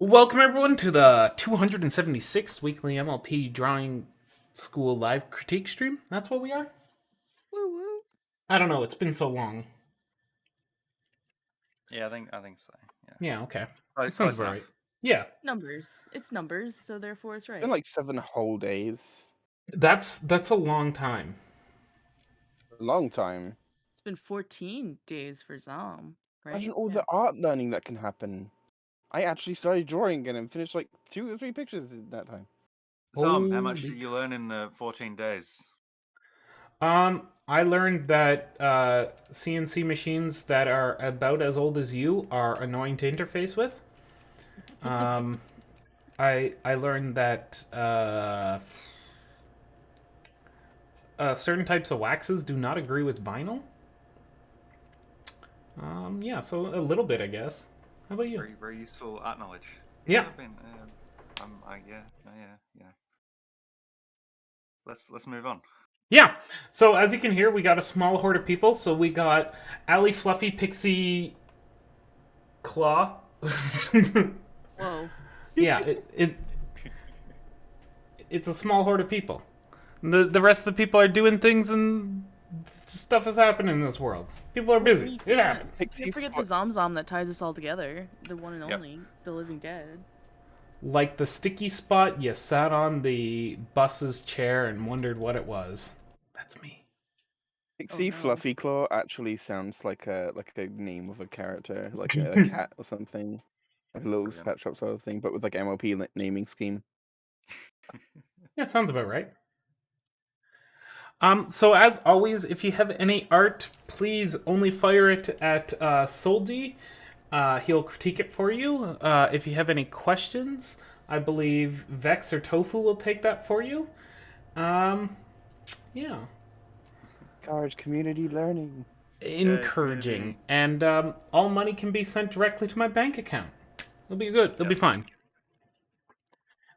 Welcome everyone to the 276th weekly MLP Drawing School live critique stream. That's what we are? Woo woo. I don't know, it's been so long. Yeah, I think so. Yeah. Yeah, okay. Close, That sounds close about enough. right. Yeah. Numbers. It's numbers, so therefore it's right. It's been like 7 whole days. That's a long time. A long time. It's been 14 days for Zom, right? Imagine all Yeah. the art learning that can happen. I actually started drawing again and finished like 2 or 3 pictures in that time. Zom, how much Holy did you learn in the 14 days? I learned that CNC machines that are about as old as you are annoying to interface with. I learned that certain types of waxes do not agree with vinyl. Yeah, so a little bit, I guess. How about you? Very, very useful art knowledge. Yeah. I've been, yeah. Let's move on. Yeah. So as you can hear, we got a small horde of people. So we got Allie, Fluffy, Pixie, Claw. Whoa. Yeah, it's a small horde of people. The rest of the people are doing things and stuff is happening in this world. People are busy. It happens. You forget the Zom that ties us all together. The one and only. The living dead. Like the sticky spot you sat on the bus's chair and wondered what it was. That's me. Pixie no. Fluffy Claw actually sounds like a name of a character, like a cat or something. Like a little Brilliant. pet shop sort of thing, but with like MLP naming scheme. Yeah, sounds about right. So as always, if you have any art, please only fire it at Soldi. He'll critique it for you. If you have any questions, I believe Vex or Tofu will take that for you. Yeah. Encourage community learning. Encouraging. And all money can be sent directly to my bank account. It'll be good. It'll be fine.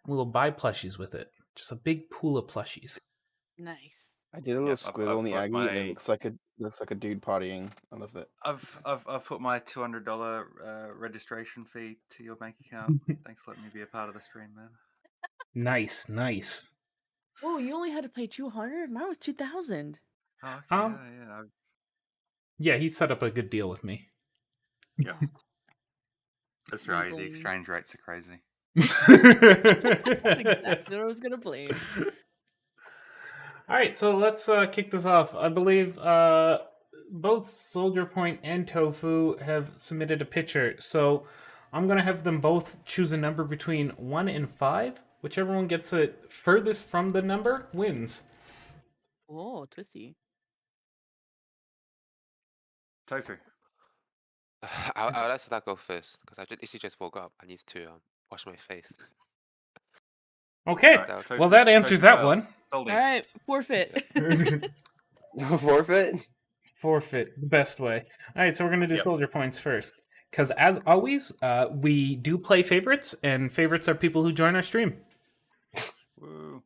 We'll buy plushies with it. Just a big pool of plushies. Nice. I did a little Yep, squiggle I've on the got Aggie, and my- it looks like a dude partying. I love it. I've put my $200 registration fee to your bank account. Thanks for letting me be a part of the stream, man. Nice, nice. Oh, you only had to pay 200? Mine was 2,000. Oh, okay, yeah. Yeah, he set up a good deal with me. Yeah. That's right. The exchange rates are crazy. That's exactly what I was gonna blame. All right, so let's kick this off. I believe both Soldier Point and Tofu have submitted a picture, so I'm gonna have them both choose a number between 1 and 5. Whichever one gets it furthest from the number wins. Oh, twisty. Tofu. I'll let that go first because I literally just woke up. I need to wash my face. Okay, Right, well that answers that first. one. Soldi. All right, forfeit. Forfeit? Forfeit, the best way. All right, so we're gonna do Yep. Soldier Points first. Because as always, we do play favorites, and favorites are people who join our stream. Woo.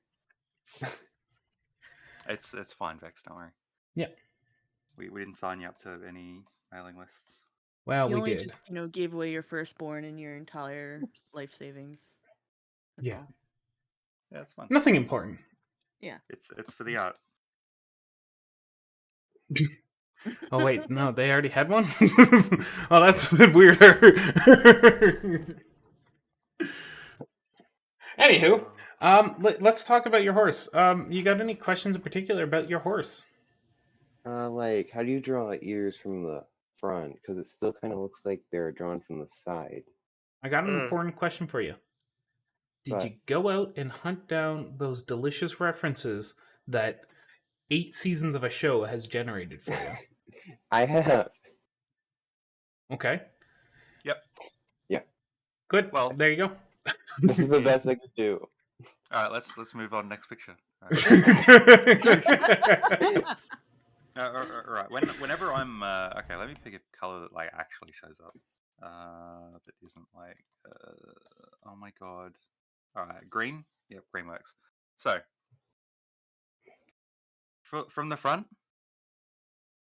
It's fine, Vex. Don't worry. Yeah. We didn't sign you up to any mailing lists. Well, You we only did. just, gave away your firstborn and your entire life savings. That's Yeah. all. Yeah, it's fun. Nothing important. It's for the art. Oh wait, no, they already had one. Oh, that's a bit weirder. Anywho, let's talk about your horse. You got any questions in particular about your horse? Like, how do you draw ears from the front? Because it still kind of looks like they're drawn from the side. I got an important question for you. Did What? you go out and hunt down those delicious references that 8 seasons of a show has generated for you? I have. Okay. Yep. Yeah. Good. Well- there you go. This is the best I could do. All right, let's move on. Next picture. All right. Whenever I'm okay, let me pick a color that like actually shows up. That isn't like oh my god. All right, green. Yep, green works. So from the front,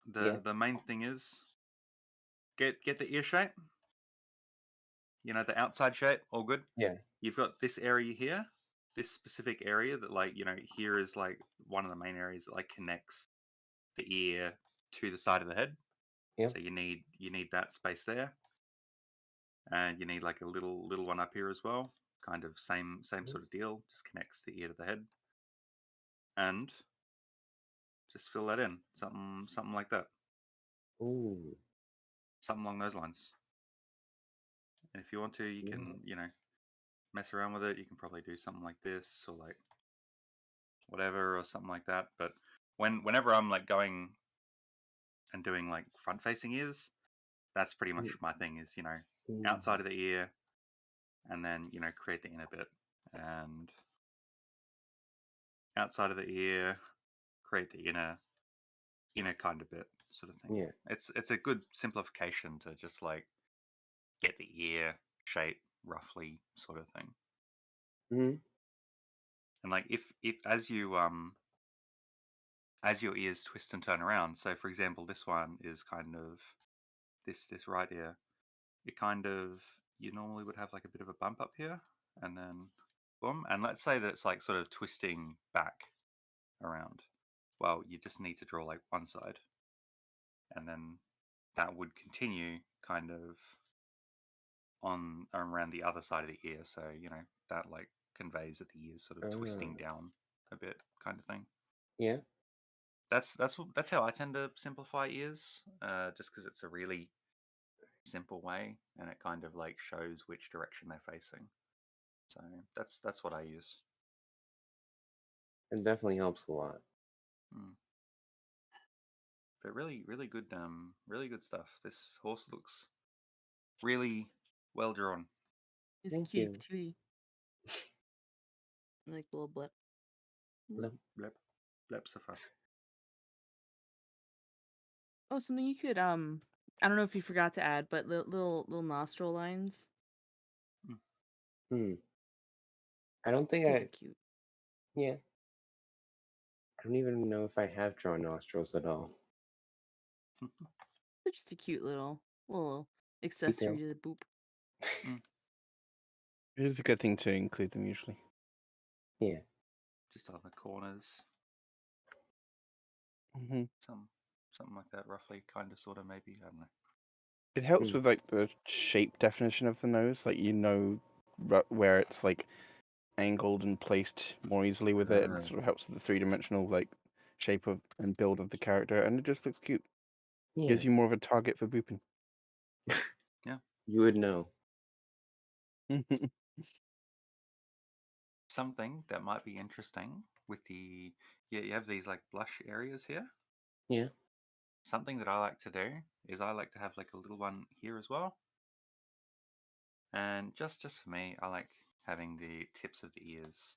the main thing is get the ear shape. the outside shape, all good. Yeah. You've got this area here, this specific area that like here is like one of the main areas that like connects the ear to the side of the head. Yep. So you need that space there, and you need like a little one up here as well. Kind of same sort of deal. Just connects the ear to the head, and just fill that in. Something like that. Ooh. Something along those lines. And if you want to, you can mess around with it. You can probably do something like this or like whatever or something like that. But whenever I'm like going and doing like front facing ears, that's pretty much my thing is outside of the ear, and then create the inner bit, and outside of the ear create the inner kind of bit, sort of thing. Yeah. It's a good simplification to just like get the ear shape roughly, sort of thing. Hmm. And like if as your ears twist and turn around, so for example this one is kind of this right ear, it kind of, you normally would have like a bit of a bump up here, and then boom, and let's say that it's like sort of twisting back around. Well, you just need to draw like one side, and then that would continue kind of on around the other side of the ear, so that like conveys that the ear's sort of twisting down a bit, kind of thing. Yeah. That's how I tend to simplify ears, just because it's a really simple way, and it kind of like shows which direction they're facing. So that's what I use. It definitely helps a lot. But really good stuff. This horse looks really well drawn. He's Thank cute you. patootie. Like the little blip. Blip. Blep, blep so far. Oh, something you could I don't know if you forgot to add, but little nostril lines. Hmm. I don't think I think they're cute. Yeah. I don't even know if I have drawn nostrils at all. They're just a cute little accessory Detail. to the boop. It is a good thing to include them usually. Yeah. Just on the corners, Hmm. something like that, roughly, kind of, sort of, maybe. I don't know. It helps with like the shape definition of the nose, like where it's like angled and placed more easily with it. It sort of helps with the three-dimensional like shape of and build of the character, and it just looks cute. Yeah. Gives you more of a target for booping. Yeah. You would know. Something that might be interesting with you have these like blush areas here. Yeah. Something that I like to do is I like to have like a little one here as well. And just for me, I like having the tips of the ears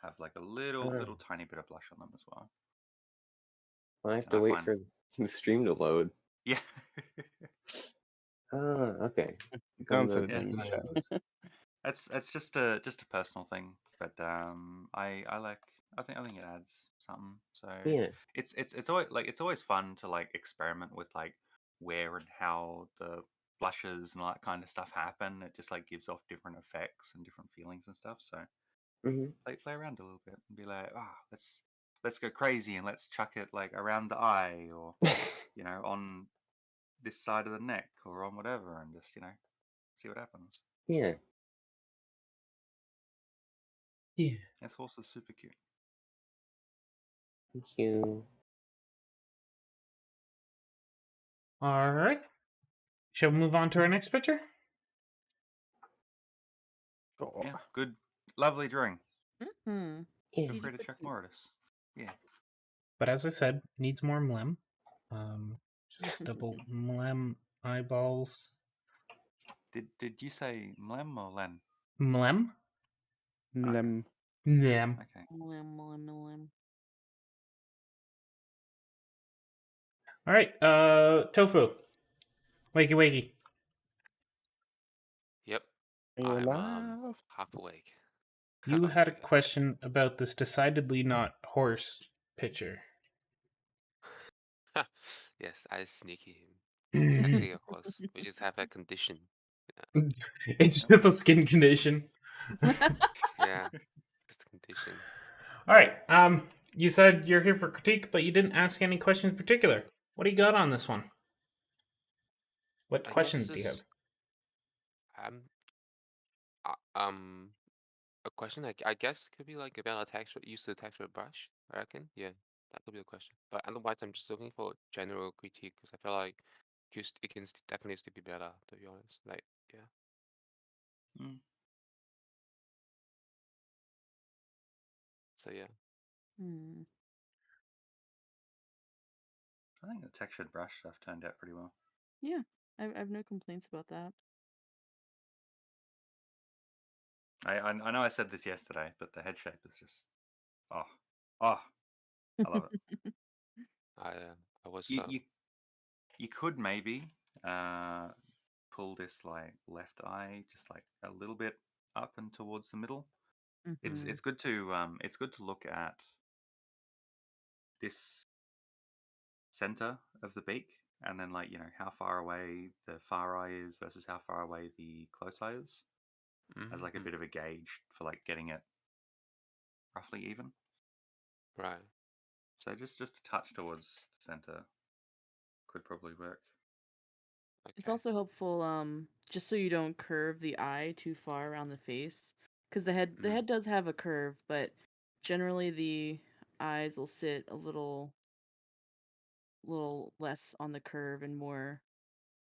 have like a little tiny bit of blush on them as well. I have to wait for the stream to load. Yeah. Okay. Sounds like a chat. That's just a personal thing, but I like I think it adds something. So Yeah. it's always fun to like experiment with like where and how the blushes and all that kind of stuff happen. It just like gives off different effects and different feelings and stuff. So play around a little bit and be like, let's go crazy and let's chuck it like around the eye, or on this side of the neck, or on whatever, and just see what happens. Yeah. Yeah. This horse is super cute. Thank you. All right. Shall we move on to our next picture? Yeah, good, lovely drawing. Mm-hmm. Yeah. Feel free to check more of this. Yeah. But as I said, needs more mlem. Just double mlem eyeballs. Did you say mlem or len? Mlem? Mlem. Mlem. Okay. All right. Tofu. Wakey wakey. Yep. Are you I'm alive? half awake. You I'll had a take that. question about this decidedly not horse picture. Yes, that is sneaky. It's actually a horse. We just have a condition. It's just a skin condition. Yeah, just the condition. All right. You said you're here for critique, but you didn't ask any questions in particular. What do you got on this one? What I guess questions do you have? just um uh, um a question I guess could be like about a texture use the texture brush. I reckon. Yeah, that could be a question. But otherwise, I'm just looking for general critique because I feel like it can definitely still be better. To be honest, like yeah. Mm. So yeah. Hmm. I think the textured brush stuff turned out pretty well. Yeah, I've no complaints about that. I know I said this yesterday, but the head shape is just oh I love it. I was You could maybe uh pull this like left eye just like a little bit up and towards the middle. Mm-hmm. It's good to look at this center of the beak and then like how far away the far eye is versus how far away the close eye is as like a mm, bit of a gauge for like getting it roughly even. right. So just a touch towards the center could probably work. It's Okay. also helpful, just so you don't curve the eye too far around the face, because the Mm, head does have a curve, but generally the eyes will sit a little less on the curve and more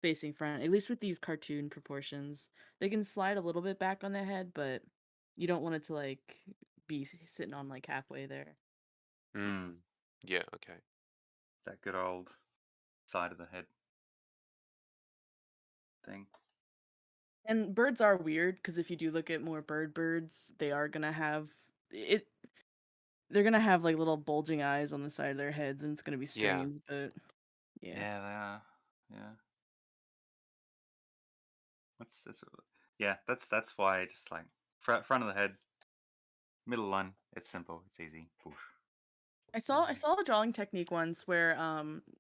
facing front. At least with these cartoon proportions, they can slide a little bit back on the head, but you don't want it to like be sitting on like halfway there. mm. Yeah. Okay. That good old side of the head thing. And birds are weird because if you do look at more birds, they are gonna have it. They're gonna have like little bulging eyes on the side of their heads, and it's gonna be Yeah. strange. But yeah, Yeah, they are. Yeah. That's yeah. That's why I just like front of the head, middle line. It's simple. It's easy. Boosh. I saw a drawing technique once where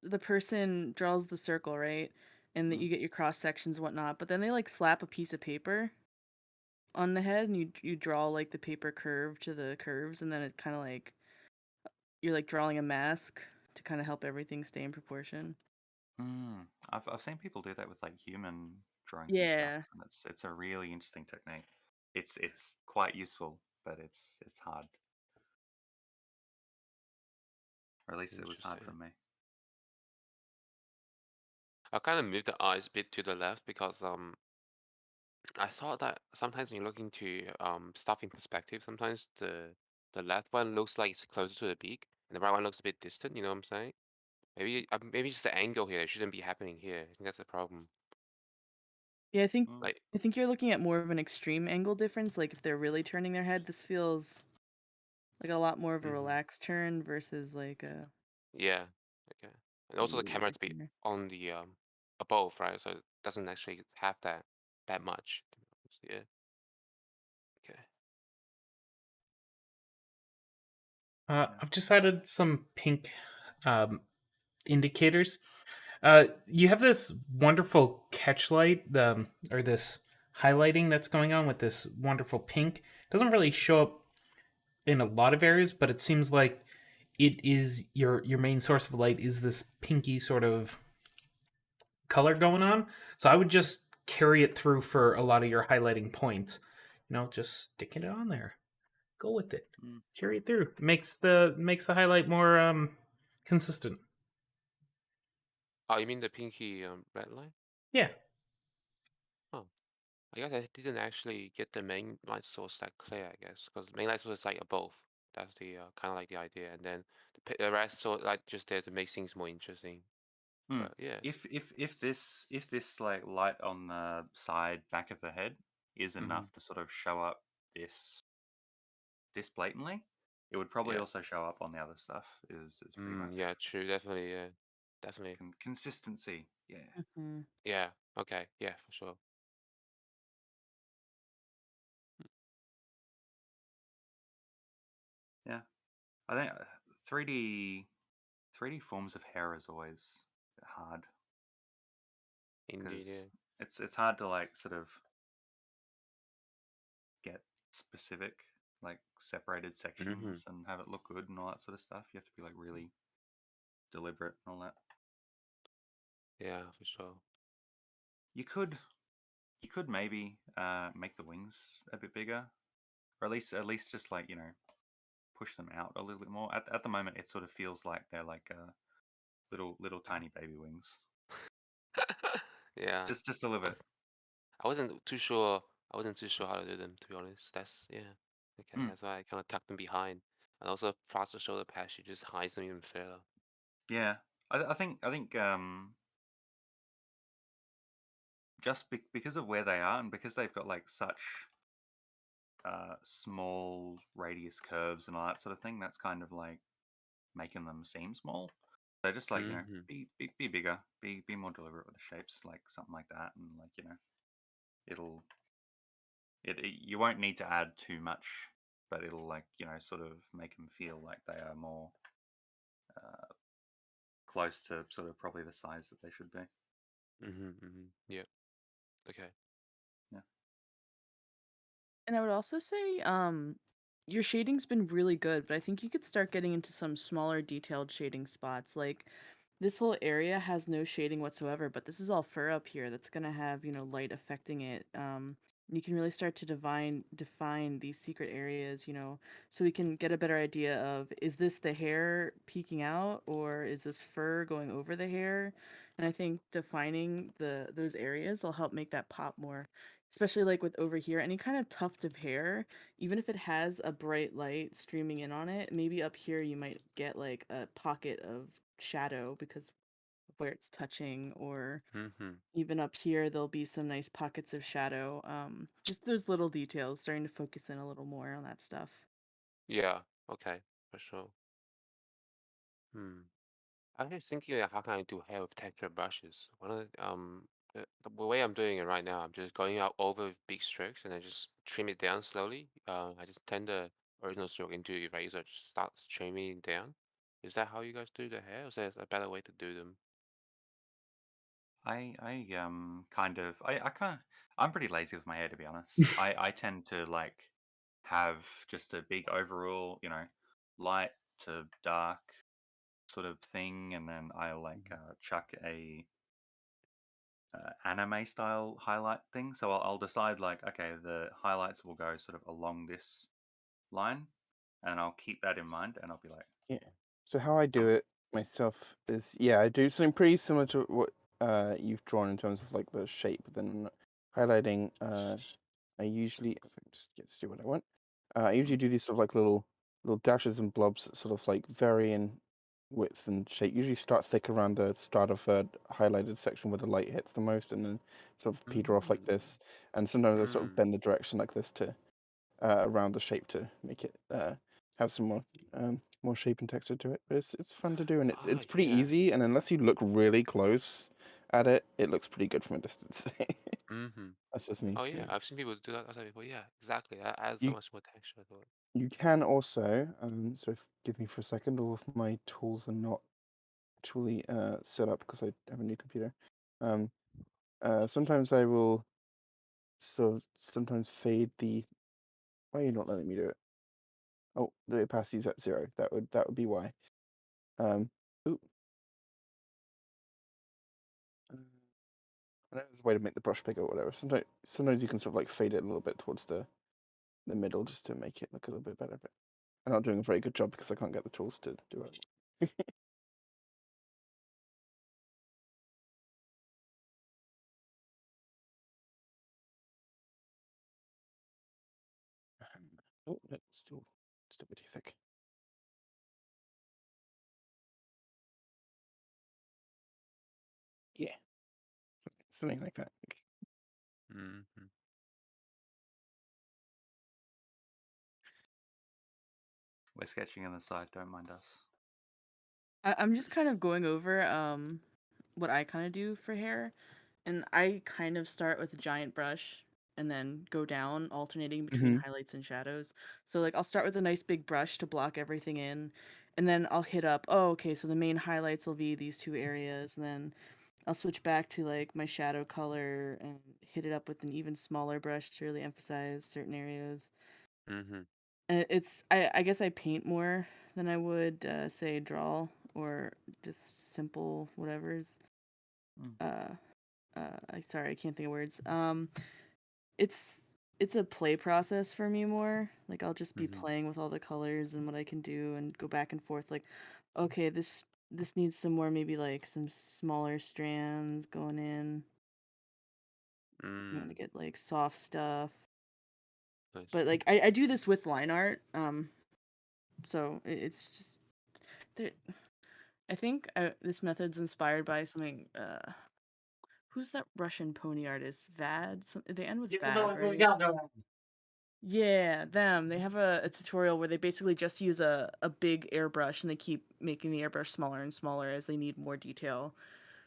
the person draws the circle, right, and that Mm. you get your cross sections and whatnot. But then they like slap a piece of paper on the head, and you draw like the paper curve to the curves, and then it kind of like you're like drawing a mask to kind of help everything stay in proportion. Mm. I've seen people do that with like human drawings and stuff, Yeah, and it's a really interesting technique. It's quite useful, but it's hard. Or at least it was hard for Interesting. me. I kind of moved the eyes a bit to the left because I saw that sometimes when you look into stuff in perspective, sometimes the left one looks like it's closer to the beak, and the right one looks a bit distant. You know what I'm saying? Maybe just the angle here. It shouldn't be happening here. I think that's the problem. yeah. Mm. Like I think you're looking at more of an extreme angle difference. Like if they're really turning their head, this feels like a lot more of a hmm relaxed turn versus like a yeah. Okay. And also the really camera to be like on the above, right? So it doesn't actually have that much. Yeah. Okay. Yeah. I've just added some pink um, indicators. You have this wonderful catch light, or this highlighting that's going on with this wonderful pink. Doesn't really show up in a lot of areas, but it seems like it is your main source of light is this pinky sort of color going on. So I would just carry it through for a lot of your highlighting points. Just sticking it on there. Go with it. Mm. Carry it through. Makes the highlight more consistent. Oh, you mean the pinky red line? Yeah. Oh, I guess I didn't actually get the main light source that clear, I guess, because the main light source is like above. That's the kind of like the idea, and then the rest so like just there to make things more interesting. Mm. But yeah. If this like light on the side back of the head is hmm enough to sort of show up this blatantly, it would probably Yeah. also show up on the other stuff. Is pretty much Yeah. True. Definitely. Yeah. Definitely. consistency. Yeah, hmm Yeah. Okay. Yeah. For sure. yeah. I think 3D forms of hair is always hard Indeed. because Yeah. it's hard to like sort of get specific, like separated sections and have it look good and all that sort of stuff. You have to be like really deliberate and all that. Yeah, for sure. You could maybe make the wings a bit bigger, or at least just like push them out a little bit more. At the moment, it sort of feels like they're like little tiny baby wings. Yeah. Just a little I bit. was I wasn't too sure. I wasn't too sure how to do them, to be honest. That's yeah. Okay, Mm. that's why I kind of tucked them behind, and also plus the shoulder patch, you just hides them even further. Yeah, I think just because of where they are and because they've got like such small radius curves and all that sort of thing, that's kind of like making them seem small. So just like be bigger, be more deliberate with the shapes, like something like that, and like it'll you won't need to add too much, but it'll like sort of make them feel like they are more close to sort of probably the size that they should be. Yeah. Okay. Yeah. And I would also say, your shading's been really good, but I think you could start getting into some smaller detailed shading spots. Like this whole area has no shading whatsoever, but this is all fur up here that's gonna have, light affecting it. You can really start to define these secret areas, so we can get a better idea of, is this the hair peeking out or is this fur going over the hair? And I think defining those areas will help make that pop more. Especially like with over here, any kind of tuft of hair, even if it has a bright light streaming in on it, maybe up here you might get like a pocket of shadow because of where it's touching, or even up here there'll be some nice pockets of shadow. Just those little details, starting to focus in a little more on that stuff. Yeah. Okay. For sure. Hmm. I was thinking, how can I do hair with texture brushes? The way I'm doing it right now, I'm just going out over with big strokes and then just trim it down slowly. I just turn the original stroke into eraser, just start trimming it down. Is that how you guys do the hair? Or is there a better way to do them? I'm pretty lazy with my hair, to be honest. I tend to like have just a big overall, light to dark sort of thing, and then I like chuck a anime style highlight thing. So I'll decide like, okay, the highlights will go sort of along this line, and I'll keep that in mind, and I'll be like, Yeah. So how I do some it myself is, yeah, I do something pretty similar to what you've drawn in terms of like the shape, but then highlighting. I usually, if I can just get to do what I want. I usually do these sort of like little dashes and blobs that sort of like vary in width and shape. Usually start thick around the start of a highlighted section where the light hits the most, and then sort of peter off like this. And sometimes I sort of bend the direction like this to around the shape to make it have some more shape and texture to it. But it's fun to do, and Ah, it's pretty yeah. easy. And unless you look really close at it, it looks pretty good from a distance. That's just me. Oh yeah, Yeah. I've seen people do that outside before. Yeah, exactly. That adds so You much more texture to it. you can also so give me for a second. All of my tools are not actually set up because I have a new computer. Um, sometimes I will sometimes fade the. Why are you not letting me do it? Oh, the opacity's at 0. That would be why. Ooh, uh, I know there's a way to make the brush bigger or whatever. Sometimes you can sort of like fade it a little bit towards the middle just to make it look a little bit better. But I'm not doing a very good job because I can't get the tools to do it. Oh, no, still pretty thick. Yeah, something like that. we're sketching on the side. Don't mind us. I'm just kind of going over what I kind of do for hair, and I kind of start with a giant brush and then go down, alternating between Mm-hmm. highlights and shadows. So like I'll start with a nice big brush to block everything in, and then I'll hit up, oh, okay, so the main highlights will be these two areas, and then I'll switch back to like my shadow color and hit it up with an even smaller brush to really emphasize certain areas. Mm-hmm. I guess I paint more than I would say draw or just simple whatever's. Mm. Sorry, I can't think of words. It's it's a play process for me more. Like I'll just be Mm-hmm. playing with all the colors and what I can do and go back and forth. Like, okay, this needs some more, maybe like some smaller strands going in. You want to Mm, get like soft stuff, I but see. like I do this with line art. So it's just there. I think this method's inspired by something. Who's that Russian pony artist? Vad. They end with Vad, right? Yeah, them. They have a tutorial where they basically just use a big airbrush and they keep making the airbrush smaller and smaller as they need more detail.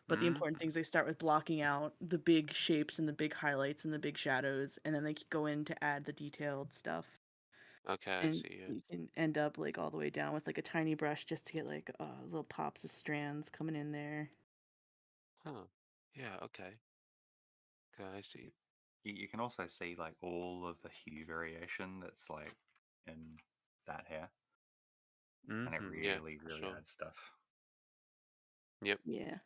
But the Mm, important things, they start with blocking out the big shapes and the big highlights and the big shadows, and then they go in to add the detailed stuff. okay, I And see. Yeah. you can end up like all the way down with like a tiny brush just to get like little pops of strands coming in there. Huh. Yeah. Okay. Okay, I see. You can also see like all of the hue variation that's like in that hair, and it Mm-hmm. Yeah, really, for really sure. adds stuff. Yep, Yeah. You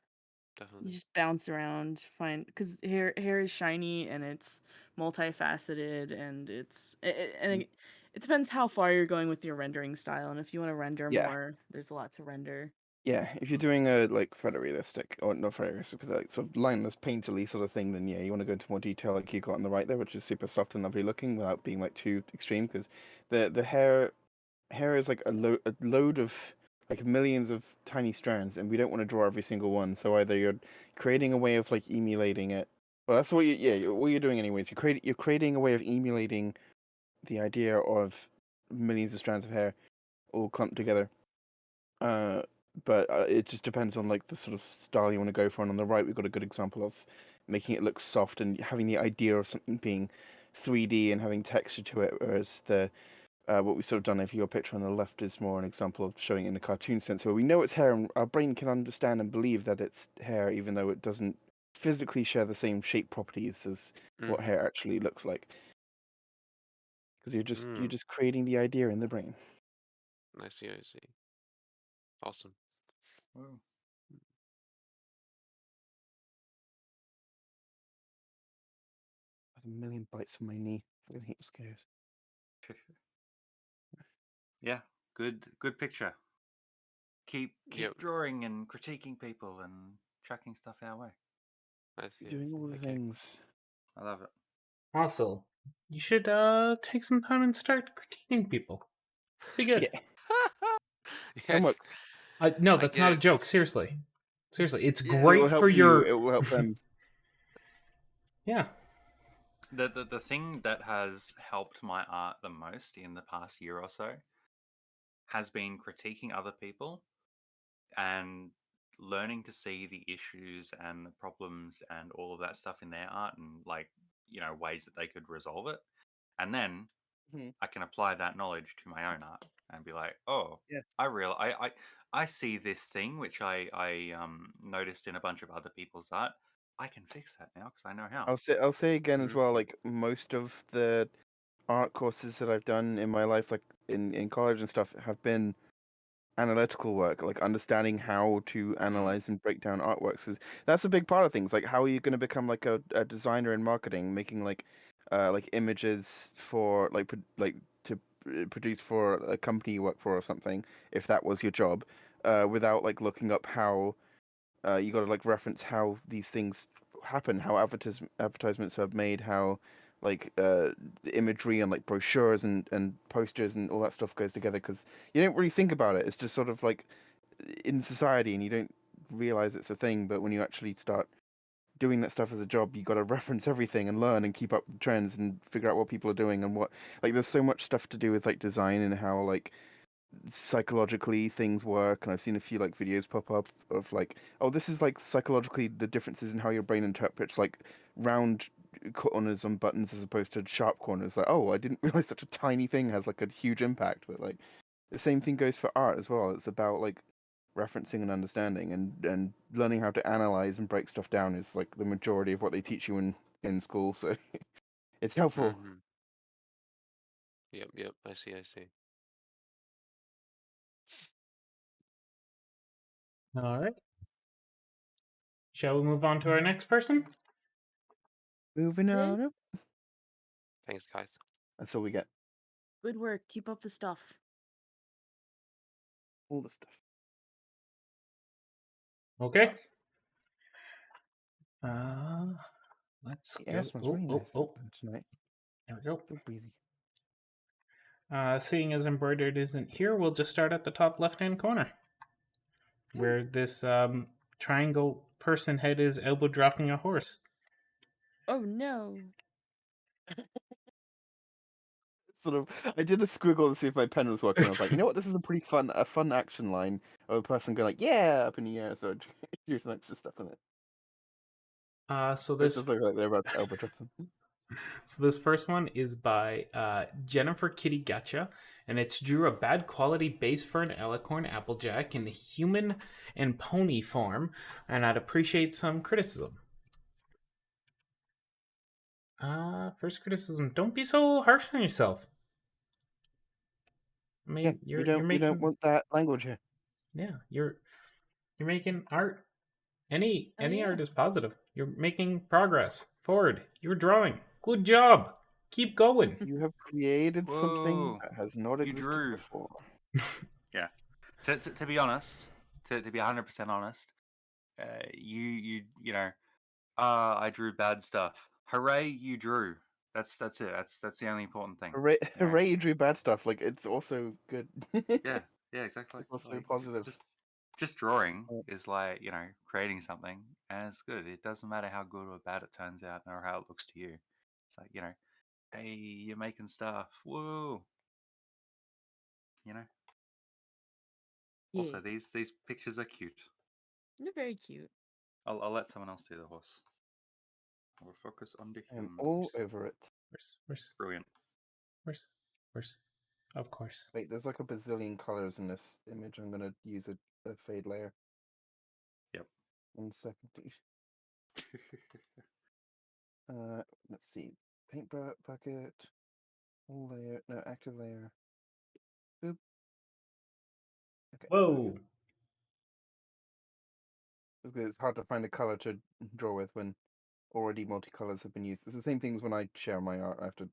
definitely. just bounce around, find, because hair is shiny and it's multifaceted, and Mm. it depends how far you're going with your rendering style. And if you want to render Yeah. more, there's a lot to render. Yeah, if you're doing a like photorealistic or not photorealistic, but like sort of lineless, painterly sort of thing, then yeah, you want to go into more detail like you got on the right there, which is super soft and lovely looking without being like too extreme. Because the hair is like a load of like millions of tiny strands, and we don't want to draw every single one. So either you're creating a way of like emulating it. Well, that's what what you're doing anyways. You're creating a way of emulating the idea of millions of strands of hair all clumped together. Uh, but it just depends on like the sort of style you want to go for. And on the right, we've got a good example of making it look soft and having the idea of something being 3D and having texture to it. Whereas the what we've sort of done over your picture on the left is more an example of showing it in a cartoon sense, where we know it's hair and our brain can understand and believe that it's hair, even though it doesn't physically share the same shape properties as what Mm-hmm. hair actually looks like. Because you're Mm, just creating the idea in the brain. I see, I see. Awesome. Whoa. Like a million bites on my knee. Fucking hate mosquitoes. Yeah, good picture. Keep Yep, drawing and critiquing people and chucking stuff our way. I see, I Doing see. all the Okay. things. I love it. Also, you should take some time and start critiquing people. Be good. Yeah. Yes, Homework. No, I that's get not a it. joke. Seriously, it's Yeah, it will great for help you. your. It will help them. Yeah. The thing that has helped my art the most in the past year or so has been critiquing other people and learning to see the issues and the problems and all of that stuff in their art and like ways that they could resolve it, and then Mhm. I can apply that knowledge to my own art and be like, oh, Yeah. I see this thing which I noticed in a bunch of other people's art. I can fix that now because I know how. I'll say again as well. Mm-hmm. Like most of the art courses that I've done in my life, like in college and stuff, have been analytical work, like understanding how to Mm, analyze and break down artworks. Because that's a big part of things. Like, how are you going to become like a designer in marketing, making like images for like to produce for a company you work for or something, if that was your job, without like looking up how you got to like reference how these things happen, how advertisements are made, how like the imagery and like brochures and posters and all that stuff goes together, because you don't really think about it. It's just sort of like in society, and you don't realize it's a thing. But when you actually start doing that stuff as a job, you got to reference everything and learn and keep up with the trends and figure out what people are doing and what, like, there's so much stuff to do with like design and how like psychologically things work. And I've seen a few like videos pop up of like, oh, this is like psychologically the differences in how your brain interprets like round corners on buttons as opposed to sharp corners. Like, oh, I didn't realize such a tiny thing has like a huge impact. But like the same thing goes for art as well. It's about like referencing and understanding, and learning how to analyze and break stuff down is like the majority of what they teach you in school. So it's helpful. Mm-hmm. Yep. I see. All right. Shall we move on to our next person? Moving on up. Thanks, guys. That's all we get. Good work. Keep up the stuff. All the stuff. Okay. Let's The air smells go. really nice tonight. There we go. So breezy. Seeing as embroidered isn't here, we'll just start at the top left-hand corner, where this triangle person head is elbow dropping a horse. Oh no. Sort of, I did a squiggle to see if my pen was working. I was like, you know what, this is a fun action line of a person going like, yeah, up in the air. So I drew some extra stuff in it. So This this does look like they're about to elbow drop them. So this first one is by Jennifer Kitty Gotcha, and it's drew a bad quality base for an alicorn applejack in the human and pony form, and I'd appreciate some criticism. First criticism: don't be so harsh on yourself. I mean, Yeah, you're we making don't want that language here. yeah, you're making art. Any yeah. art is positive. You're making progress forward. You're drawing. Good job. Keep going. You have created something Whoa. that has not You existed drew. before. Yeah. To be honest, to be 100% honest, you know, I drew bad stuff. Hooray, you drew. That's it. That's the only important thing. Hooray, you know? hooray, you drew bad stuff. Like, it's also good. Yeah, exactly. It's also Like, positive. just drawing Yeah. is like, creating something, and it's good. It doesn't matter how good or bad it turns out or how it looks to you. It's like, hey, you're making stuff. Whoa. Yeah. Also, these pictures are cute. They're very cute. I'll let someone else do the horse. We'll focus on the I'm humans. all over it. Where's Brilliant. Of course. Wait, there's like a bazillion colors in this image. I'm gonna use a fade layer. Yep. 1 second, please. Let's see. Paint bucket. Full layer. No, active layer. Boop. Okay. Whoa. It's hard to find a color to draw with when already multicolors have been used. It's the same thing as when I share my art. I have to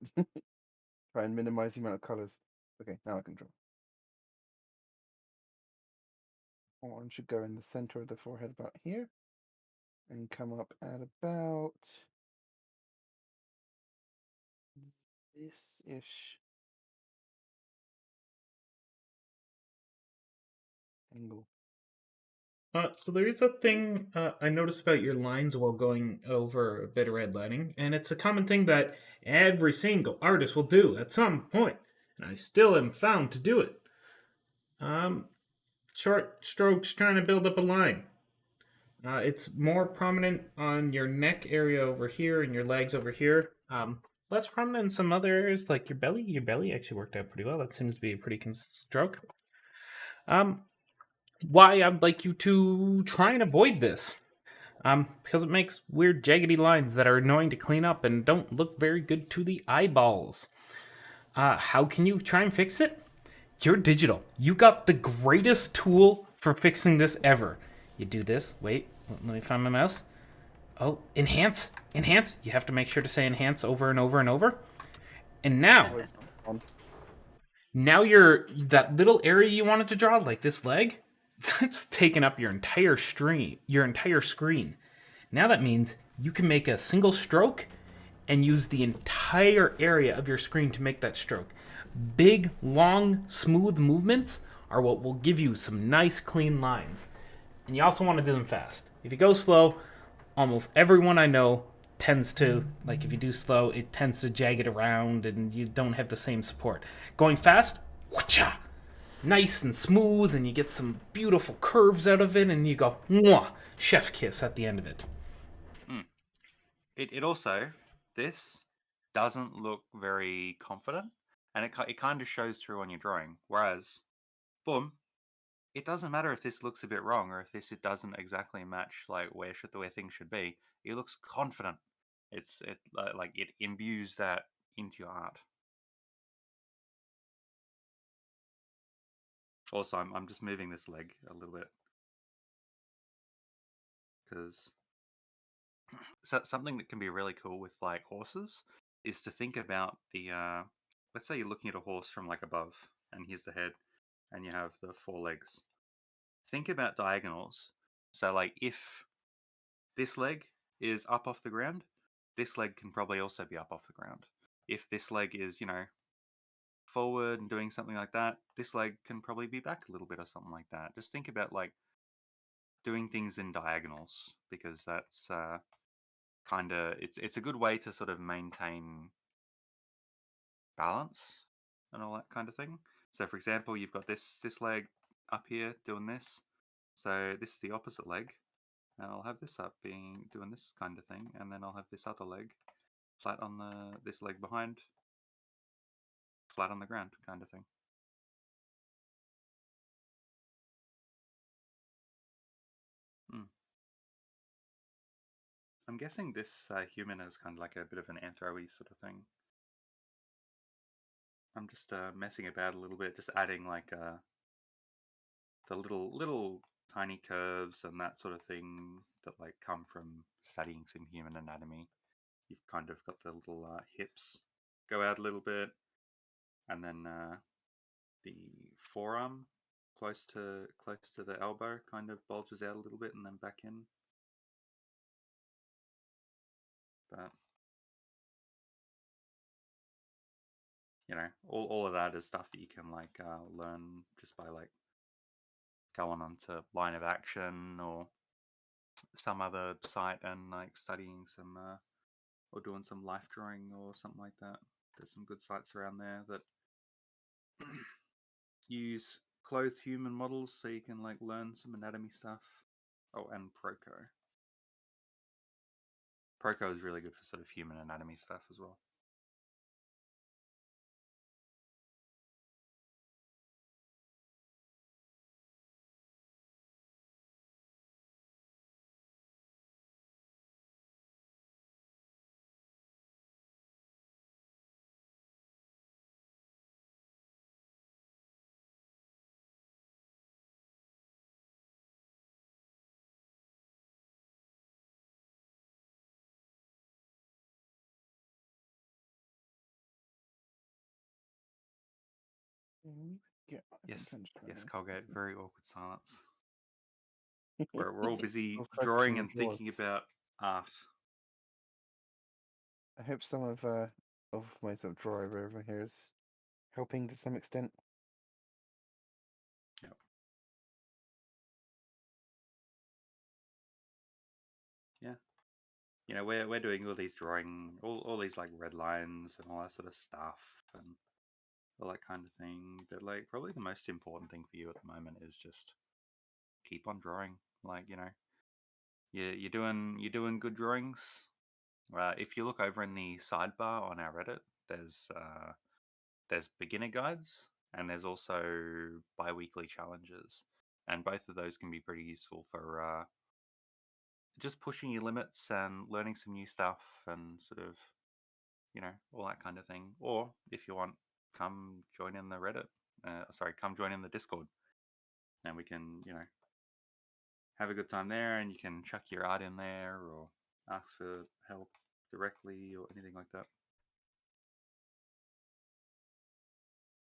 try and minimize the amount of colors. Okay, now I can draw. Orange should go in the center of the forehead about here. And come up at about this-ish angle. So there is a thing I noticed about your lines while going over a bit of redlining, and it's a common thing that every single artist will do at some point, and I still am found to do it. Short strokes trying to build up a line. It's more prominent on your neck area over here and your legs over here. Less prominent in some other areas like your belly. Your belly actually worked out pretty well. That seems to be a pretty stroke. Why I'd like you to try and avoid this. Because it makes weird jaggedy lines that are annoying to clean up and don't look very good to the eyeballs. How can you try and fix it? You're digital. You got the greatest tool for fixing this ever. You do this. Wait, let me find my mouse. Oh, enhance. Enhance. You have to make sure to say enhance over and over and over. And now, that little area you wanted to draw, like this leg, that's taken up your entire screen. Now that means you can make a single stroke and use the entire area of your screen to make that stroke. Big, long, smooth movements are what will give you some nice, clean lines. And you also want to do them fast. If you go slow, almost everyone I know tends to, like if you do slow, it tends to jag it around and you don't have the same support. Going fast, whoocha, nice and smooth, and you get some beautiful curves out of it, and you go, mwah, chef kiss at the end of it. It also, this doesn't look very confident, and it kind of shows through on your drawing. Whereas, boom, it doesn't matter if this looks a bit wrong or if it doesn't exactly match like where things should be. It looks confident. It like it imbues that into your art. Also, I'm just moving this leg a little bit because something that can be really cool with like horses is to think about the let's say you're looking at a horse from like above, and here's the head, and you have the four legs. Think about diagonals. So like if this leg is up off the ground, this leg can probably also be up off the ground. If this leg is, forward and doing something like that, this leg can probably be back a little bit or something like that. Just think about like doing things in diagonals, because that's kind of it's a good way to sort of maintain balance and all that kind of thing. So for example, you've got this leg up here doing this. So this is the opposite leg. And I'll have this up doing this kind of thing, and then I'll have this other leg flat on this leg behind, flat on the ground kind of thing. I'm guessing this human is kind of like a bit of an anthro-y sort of thing. I'm just messing about a little bit, just adding like the little tiny curves and that sort of thing that like come from studying some human anatomy. You've kind of got the little hips go out a little bit, and then the forearm close to the elbow kind of bulges out a little bit and then back in. But all of that is stuff that you can like learn just by like going onto Line of Action or some other site and like studying some or doing some life drawing or something like that. There's some good sites around there that use clothed human models so you can like learn some anatomy stuff. Oh, and Proco. Proco is really good for sort of human anatomy stuff as well. Yeah, Yes, Colgate. Very awkward silence. We're all busy Well, drawing focusing and thinking yours. about art. I hope some of my sort of draw over here is helping to some extent. Yep. Yeah. We're doing all these drawing, all these like red lines and all that sort of stuff and all that kind of thing. But like probably the most important thing for you at the moment is just keep on drawing. Like, you're doing good drawings. If you look over in the sidebar on our Reddit, there's beginner guides and there's also bi-weekly challenges, and both of those can be pretty useful for just pushing your limits and learning some new stuff and sort of all that kind of thing. Or if you want, come join in the Reddit. Come join in the Discord, and we can have a good time there, and you can chuck your art in there or ask for help directly or anything like that.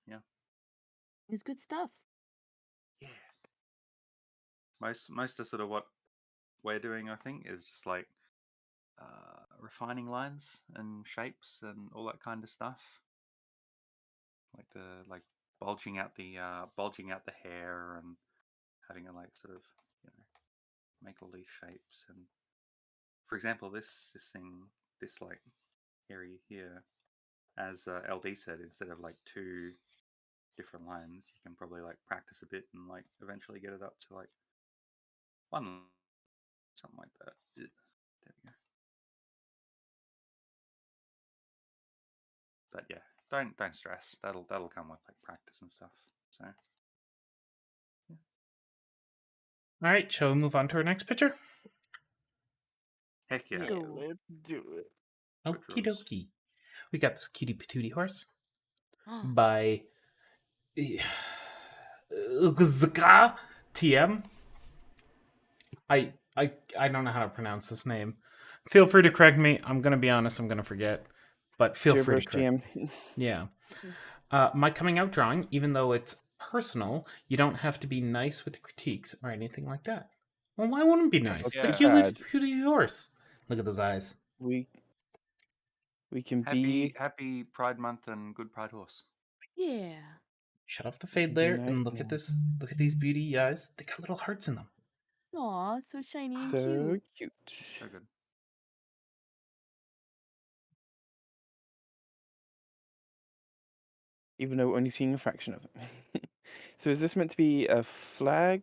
Yeah. It's good stuff. Yeah. Most of sort of what we're doing, I think, is just like refining lines and shapes and all that kind of stuff. Like bulging out the hair and having it like sort of make all these shapes. And for example, this like area here, as LD said, instead of like two different lines, you can probably like practice a bit and like eventually get it up to like one, something like that. There we go. But yeah, don't stress. That'll come with like practice and stuff. So yeah. All right, shall we move on to our next picture? Heck yeah. Let's go. Let's do it. Okie Pictures. dokie. We got this cutie patootie horse by Zka TM. I don't know how to pronounce this name. Feel free to correct me. I'm gonna be honest. I'm gonna forget, but feel free to Gibberish correct. GM. Yeah. My coming out drawing, even though it's personal, you don't have to be nice with the critiques or anything like that. Well, why wouldn't it be nice? What's It's a Yeah. too cute little bad? cutie horse. Look at those eyes. We can Happy be Happy Pride Month and good Pride Horse. Yeah. Shut off the can fade be layer nice and look at this. Look at these beauty eyes. They got little hearts in them. Aw, so shiny and so cute. cute. So good. Even though we're only seeing a fraction of them. So is this meant to be a flag?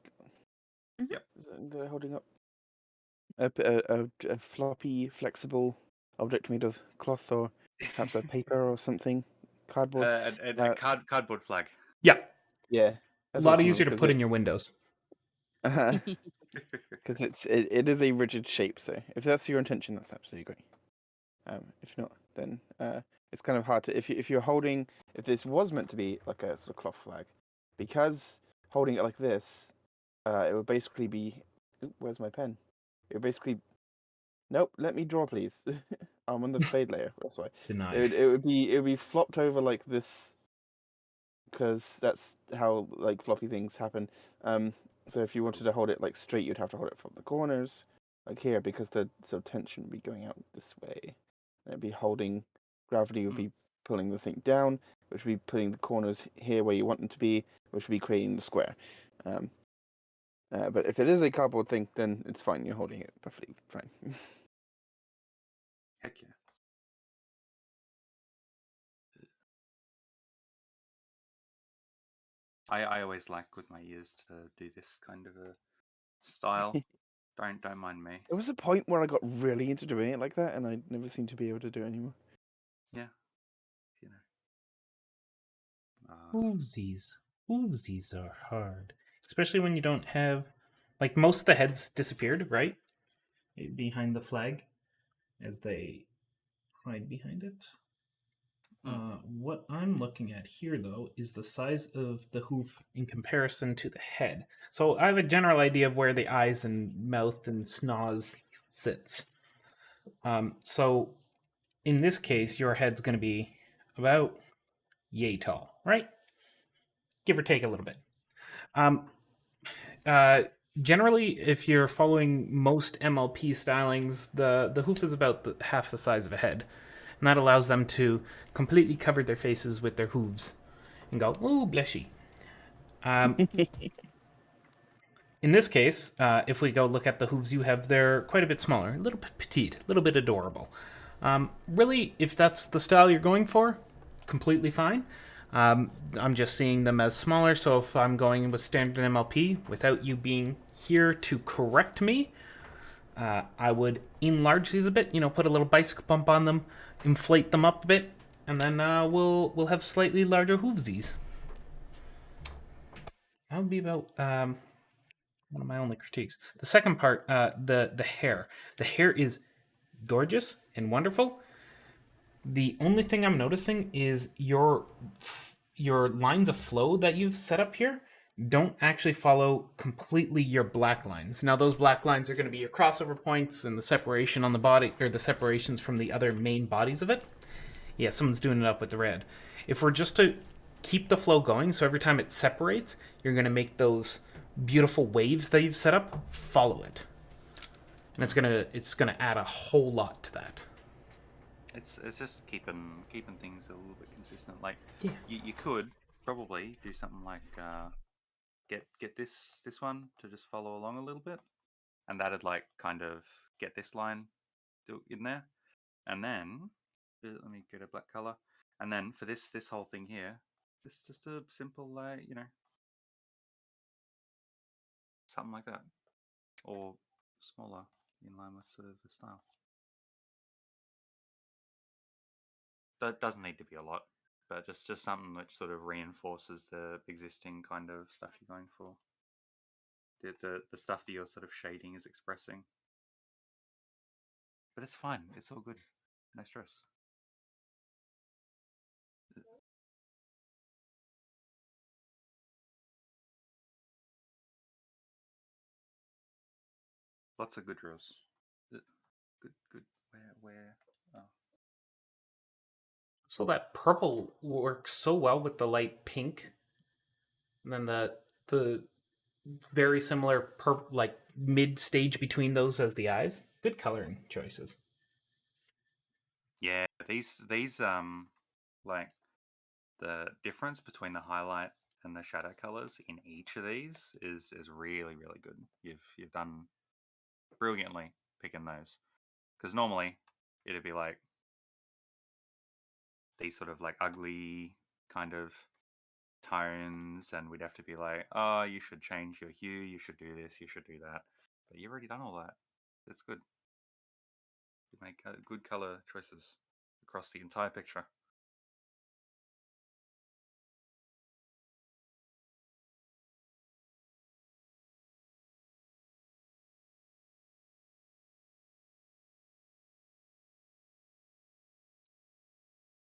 Yep. Is that they're holding up a floppy, flexible object made of cloth or perhaps a paper or something, cardboard. A cardboard flag. Yeah, Yeah, a that's lot awesome easier to because put in your windows. it is a rigid shape. So if that's your intention, that's absolutely great. If not, then it's kind of hard to if you're holding if this was meant to be like a sort of cloth flag, because holding it like this, it would basically be. Ooh, where's my pen? It would basically. Nope. Let me draw, please. I'm on the fade layer. That's why. Denied. It would be flopped over like this because that's how like floppy things happen. So if you wanted to hold it like straight, you'd have to hold it from the corners, like here, because the sort of tension would be going out this way. And it'd be holding, gravity would be pulling the thing down, which would be putting the corners here where you want them to be, which would be creating the square. But if it is a cardboard thing, then it's fine. You're holding it perfectly fine. Heck yeah. I always like with my ears to do this kind of a style. Don't mind me. There was a point where I got really into doing it like that, and I never seem to be able to do it anymore. Yeah. You know. Hoovesies. Hoovesies are hard. Especially when you don't have. Like, most of the heads disappeared, right? Behind the flag as they hide behind it. What I'm looking at here, though, is the size of the hoof in comparison to the head. So I have a general idea of where the eyes and mouth and snoz sits. So in this case, your head's going to be about yay tall, right? Give or take a little bit. Uh, Generally, if you're following most MLP stylings, the hoof is about half the size of a head. And that allows them to completely cover their faces with their hooves and go, ooh, bleshy. In this case, if we go look at the hooves you have, they're quite a bit smaller, a little bit petite, a little bit adorable. Really, if that's the style you're going for, completely fine. I'm just seeing them as smaller, so if I'm going with standard MLP, without you being here to correct me, I would enlarge these a bit, put a little bicycle bump on them, inflate them up a bit, and then we'll have slightly larger hoovesies. That would be about one of my only critiques. The second part, the hair. The hair is gorgeous and wonderful. The only thing I'm noticing is your lines of flow that you've set up here don't actually follow completely your black lines. Now those black lines are going to be your crossover points and the separation on the body, or the separations from the other main bodies of it. Yeah, someone's doing it up with the red. If we're just to keep the flow going, so every time it separates, you're going to make those beautiful waves that you've set up follow it. And it's gonna add a whole lot to that. It's just keeping things a little bit consistent. Like Yeah. you could probably do something like get this one to just follow along a little bit, and that'd like kind of get this line in there, and then let me get a black color, and then for this whole thing here, just a simple something like that, or smaller in line with sort of the style. That doesn't need to be a lot, but just something which sort of reinforces the existing kind of stuff you're going for. the stuff that you're sort of shading is expressing. But it's fine. It's all good. No stress. Lots of good draws. Good. Where? Oh. So that purple works so well with the light pink, and then the very similar like mid stage between those as the eyes. Good coloring choices. Yeah, these like the difference between the highlight and the shadow colors in each of these is really good. You've done brilliantly picking those, because normally it'd be like these sort of like ugly kind of tones, and we'd have to be like, oh, you should change your hue, you should do this, you should do that. But you've already done all that. That's good. You make good color choices across the entire picture.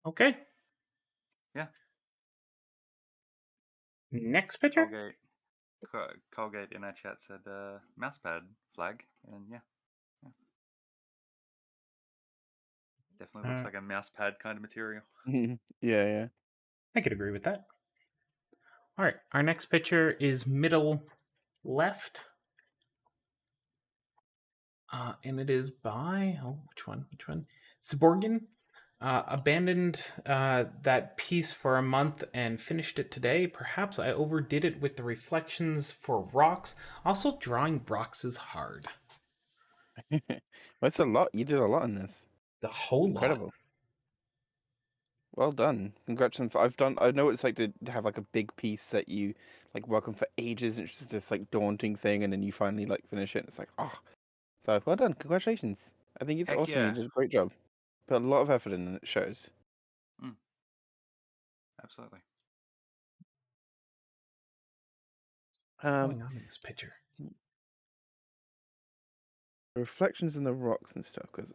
Okay. Yeah. Next picture. Colgate in our chat said mousepad flag, and yeah. Definitely looks like a mousepad kind of material. Yeah. I could agree with that. All right, our next picture is middle left. And it is by, which one? Seborgan. Abandoned that piece for a month and finished it today. Perhaps I overdid it with the reflections for rocks. Also, drawing rocks is hard. Well, it's a lot. You did a lot in this. The whole Incredible. lot. Well done. Congratulations. I know what it's like to have like a big piece that you like work on for ages, and it's just this like daunting thing, and then you finally like finish it. And it's like, oh, so well done. Congratulations. I think it's Heck awesome. You yeah. did a great job. Put a lot of effort in, and it shows. Absolutely. What's going on in this picture? Reflections in the rocks and stuff. Because,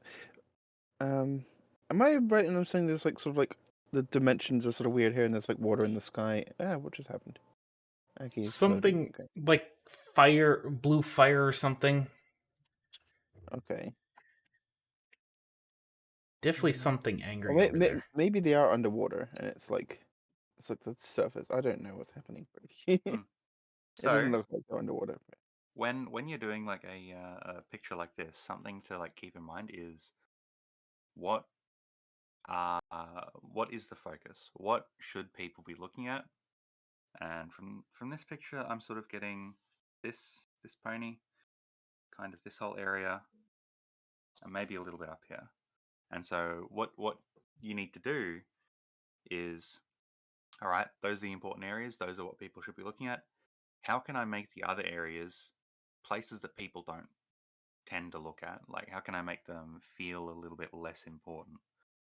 am I right in saying there's like sort of like the dimensions are sort of weird here, and there's like water in the sky? What just happened? Okay, it's loading. Something like fire, blue fire or something. Okay. Definitely something angry Well, over there. maybe they are underwater, and it's like the surface. I don't know what's happening. It doesn't So look like they're underwater. when you're doing like a picture like this, something to like keep in mind is what is the focus? What should people be looking at? And from this picture, I'm sort of getting this pony, kind of this whole area, and maybe a little bit up here. And so what you need to do is, all right, those are the important areas. Those are what people should be looking at. How can I make the other areas places that people don't tend to look at? Like, how can I make them feel a little bit less important?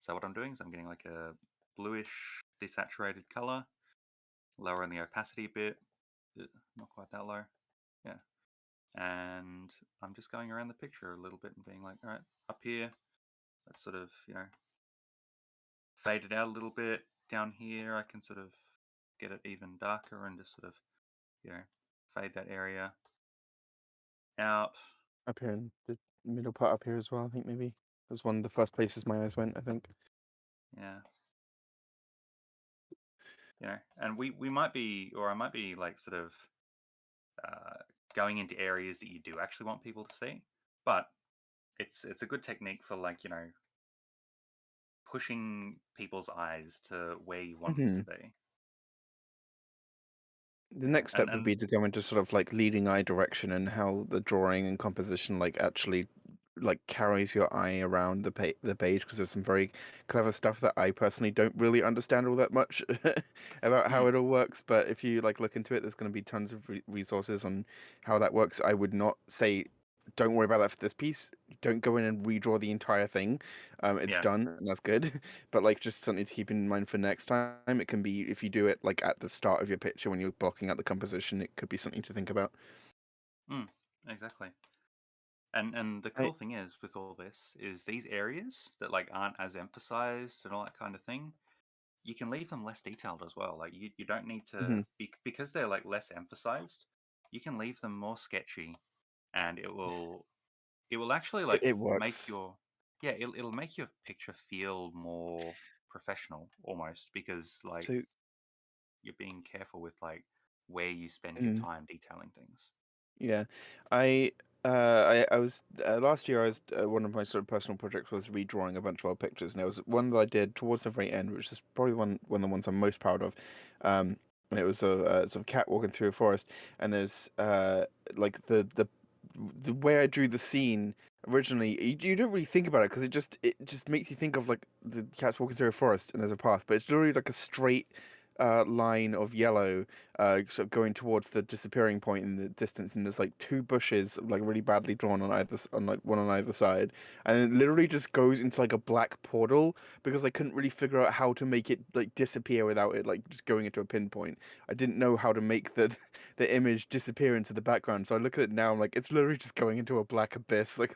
So what I'm doing is I'm getting like a bluish desaturated color, lowering the opacity a bit, not quite that low, yeah. And I'm just going around the picture a little bit and being like, all right, up here, let's sort of, fade it out a little bit. Down here, I can sort of get it even darker and just sort of, fade that area out. Up here in the middle part up here as well. I think maybe that's one of the first places my eyes went. I think. Yeah. And we might be, or I might be like sort of going into areas that you do actually want people to see, but it's a good technique for like, pushing people's eyes to where you want them to be. The next step would be to go into sort of like leading eye direction and how the drawing and composition like actually like carries your eye around the page, because there's some very clever stuff that I personally don't really understand all that much about how it all works. But if you like look into it, there's going to be tons of resources on how that works. I would not say don't worry about that for this piece. Don't go in and redraw the entire thing. It's done, and that's good. But like, just something to keep in mind for next time. It can be, if you do it like at the start of your picture when you're blocking out the composition, it could be something to think about. Exactly. And the cool thing is with all this is these areas that like aren't as emphasized and all that kind of thing, you can leave them less detailed as well. Like you don't need to because they're like less emphasized, you can leave them more sketchy, and it will actually like It make works. your it'll make your picture feel more professional almost, because like So you're being careful with like where you spend your mm, time detailing things. yeah, I was last year. I was one of my sort of personal projects was redrawing a bunch of old pictures, and there was one that I did towards the very end, which is probably one of the ones I'm most proud of. And it was a sort of cat walking through a forest, and there's like the way I drew the scene originally. You don't really think about it because it just makes you think of like the cat's walking through a forest and there's a path, but it's literally like a straight line of yellow sort of going towards the disappearing point in the distance, and there's like two bushes like really badly drawn on on like one on either side, and it literally just goes into like a black portal because I couldn't really figure out how to make it like disappear without it like just going into a pinpoint. I didn't know how to make the image disappear into the background, so I look at it now, I'm like, it's literally just going into a black abyss. Like,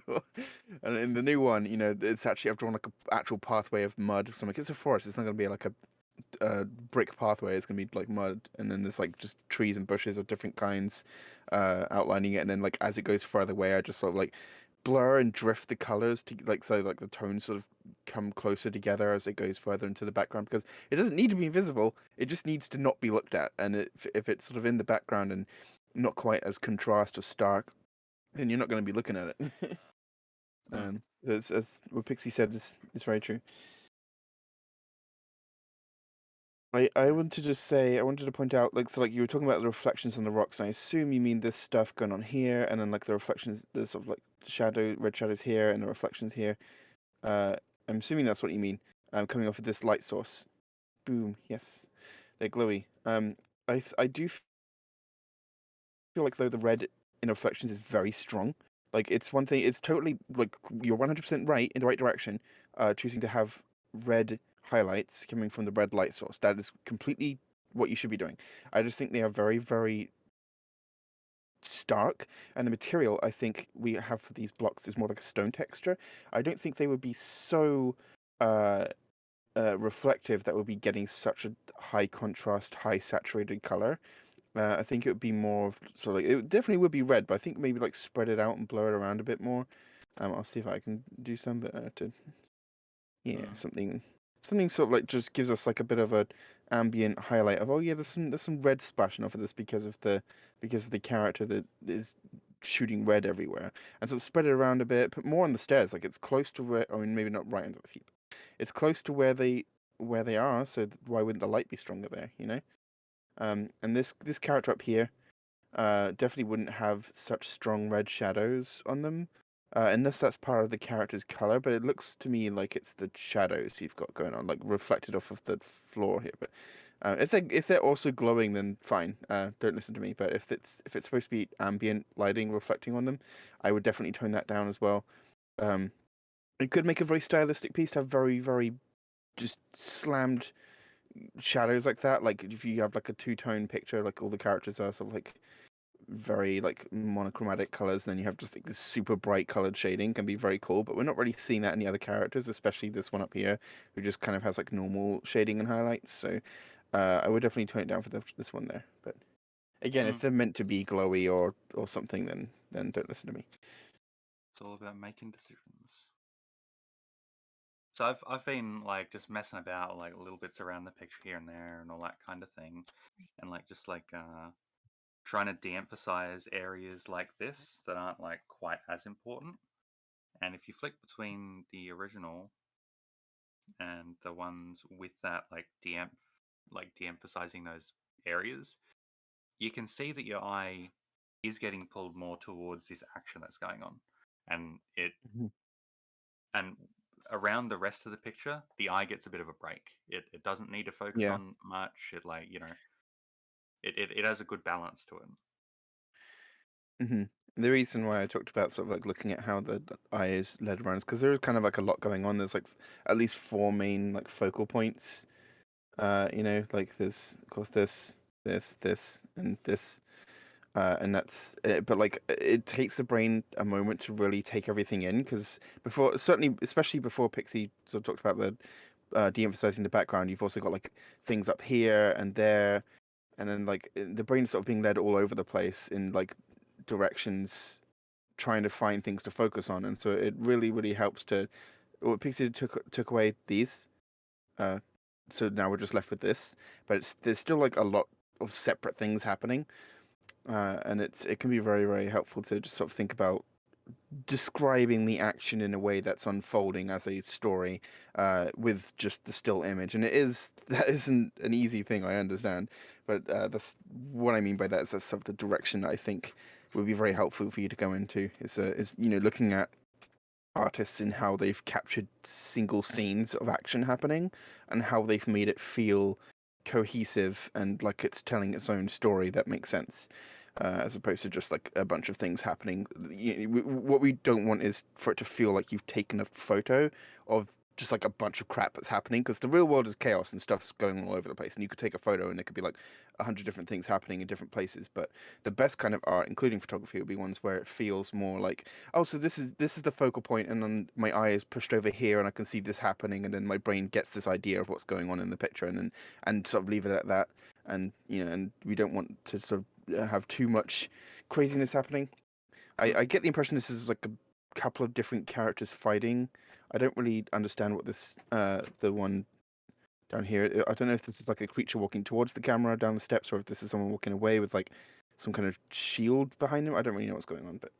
and in the new one, it's actually I've drawn like a actual pathway of mud. So I'm like, it's a forest. It's not going to be like a brick pathway. It's gonna be like mud, and then there's like just trees and bushes of different kinds outlining it. And then like as it goes further away, I just sort of like blur and drift the colors to like so like the tones sort of come closer together as it goes further into the background, because it doesn't need to be visible. It just needs to not be looked at. And if it's sort of in the background and not quite as contrast or stark, then you're not going to be looking at it. As what Pixie said is very true. I wanted to just say, I wanted to point out, like, so, like, you were talking about the reflections on the rocks, and I assume you mean this stuff going on here, and then, like, the reflections, the sort of, like, red shadows here, and the reflections here. I'm assuming that's what you mean, coming off of this light source. Boom, yes, they're glowy. I do feel like, though, the red in reflections is very strong. Like, it's one thing, it's totally, like, you're 100% right in the right direction, choosing to have red highlights coming from the red light source. That is completely what you should be doing. I just think they are very, very stark, and the material I think we have for these blocks is more like a stone texture. I don't think they would be so uh, reflective that would be getting such a high contrast, high saturated color. I think it would be more of so like it definitely would be red, but I think maybe like spread it out and blur it around a bit more. I'll see if I can do some, but something sort of like just gives us like a bit of a ambient highlight of, oh yeah, there's some red splashing off of this because of the character that is shooting red everywhere, and sort of spread it around a bit, put more on the stairs, like it's close to where, I mean maybe not right under the feet, but it's close to where they are, so why wouldn't the light be stronger there, you know? And this character up here definitely wouldn't have such strong red shadows on them, unless that's part of the character's color. But it looks to me like it's the shadows you've got going on, like reflected off of the floor here. But if they're also glowing, then fine. Don't listen to me. But if it's supposed to be ambient lighting reflecting on them, I would definitely tone that down as well. It could make a very stylistic piece to have very, very just slammed shadows like that. Like if you have like a two-tone picture, like all the characters are sort of like very like monochromatic colors, and then you have just like this super bright colored shading, can be very cool. But we're not really seeing that in the other characters, especially this one up here, who just kind of has like normal shading and highlights. So I would definitely tone it down for this one there. But again, if they're meant to be glowy or something, then don't listen to me. It's all about making decisions. So I've been like just messing about like little bits around the picture here and there and all that kind of thing, and like just like trying to de-emphasize areas like this that aren't like quite as important. And if you flick between the original and the ones with that like de-emphasizing those areas, you can see that your eye is getting pulled more towards this action that's going on, and and around the rest of the picture, the eye gets a bit of a break. It doesn't need to focus Yeah. on much. It like it has a good balance to it. hmm The reason why I talked about sort of like looking at how the eye is led around is because there is kind of like a lot going on. There's like at least four main like focal points. Like there's of course this, and this. And that's but like it takes the brain a moment to really take everything in, because before, certainly especially before Pixie sort of talked about the de-emphasizing the background, you've also got like things up here and there, and then like the brain's sort of being led all over the place in like directions, trying to find things to focus on. And so it really helps to, well, Pixie took away these, uh so now we're just left with this, but there's still like a lot of separate things happening, and it can be very helpful to just sort of think about describing the action in a way that's unfolding as a story, with just the still image. And that isn't an easy thing, I understand, but that's what I mean by that. Is that's sort of the direction that I think would be very helpful for you to go into, is looking at artists and how they've captured single scenes of action happening and how they've made it feel cohesive and like it's telling its own story that makes sense, as opposed to just like a bunch of things happening. What we don't want is for it to feel like you've taken a photo of just like a bunch of crap that's happening, because the real world is chaos and stuff's going all over the place, and you could take a photo and there could be like 100 different things happening in different places. But the best kind of art, including photography, will be ones where it feels more like, oh, so this is the focal point, and then my eye is pushed over here, and I can see this happening, and then my brain gets this idea of what's going on in the picture, and sort of leave it at that. And and we don't want to sort of have too much craziness happening. I get the impression this is like a couple of different characters fighting. I don't really understand what this the one down here. I don't know if this is like a creature walking towards the camera down the steps, or if this is someone walking away with like some kind of shield behind them. I don't really know what's going on, but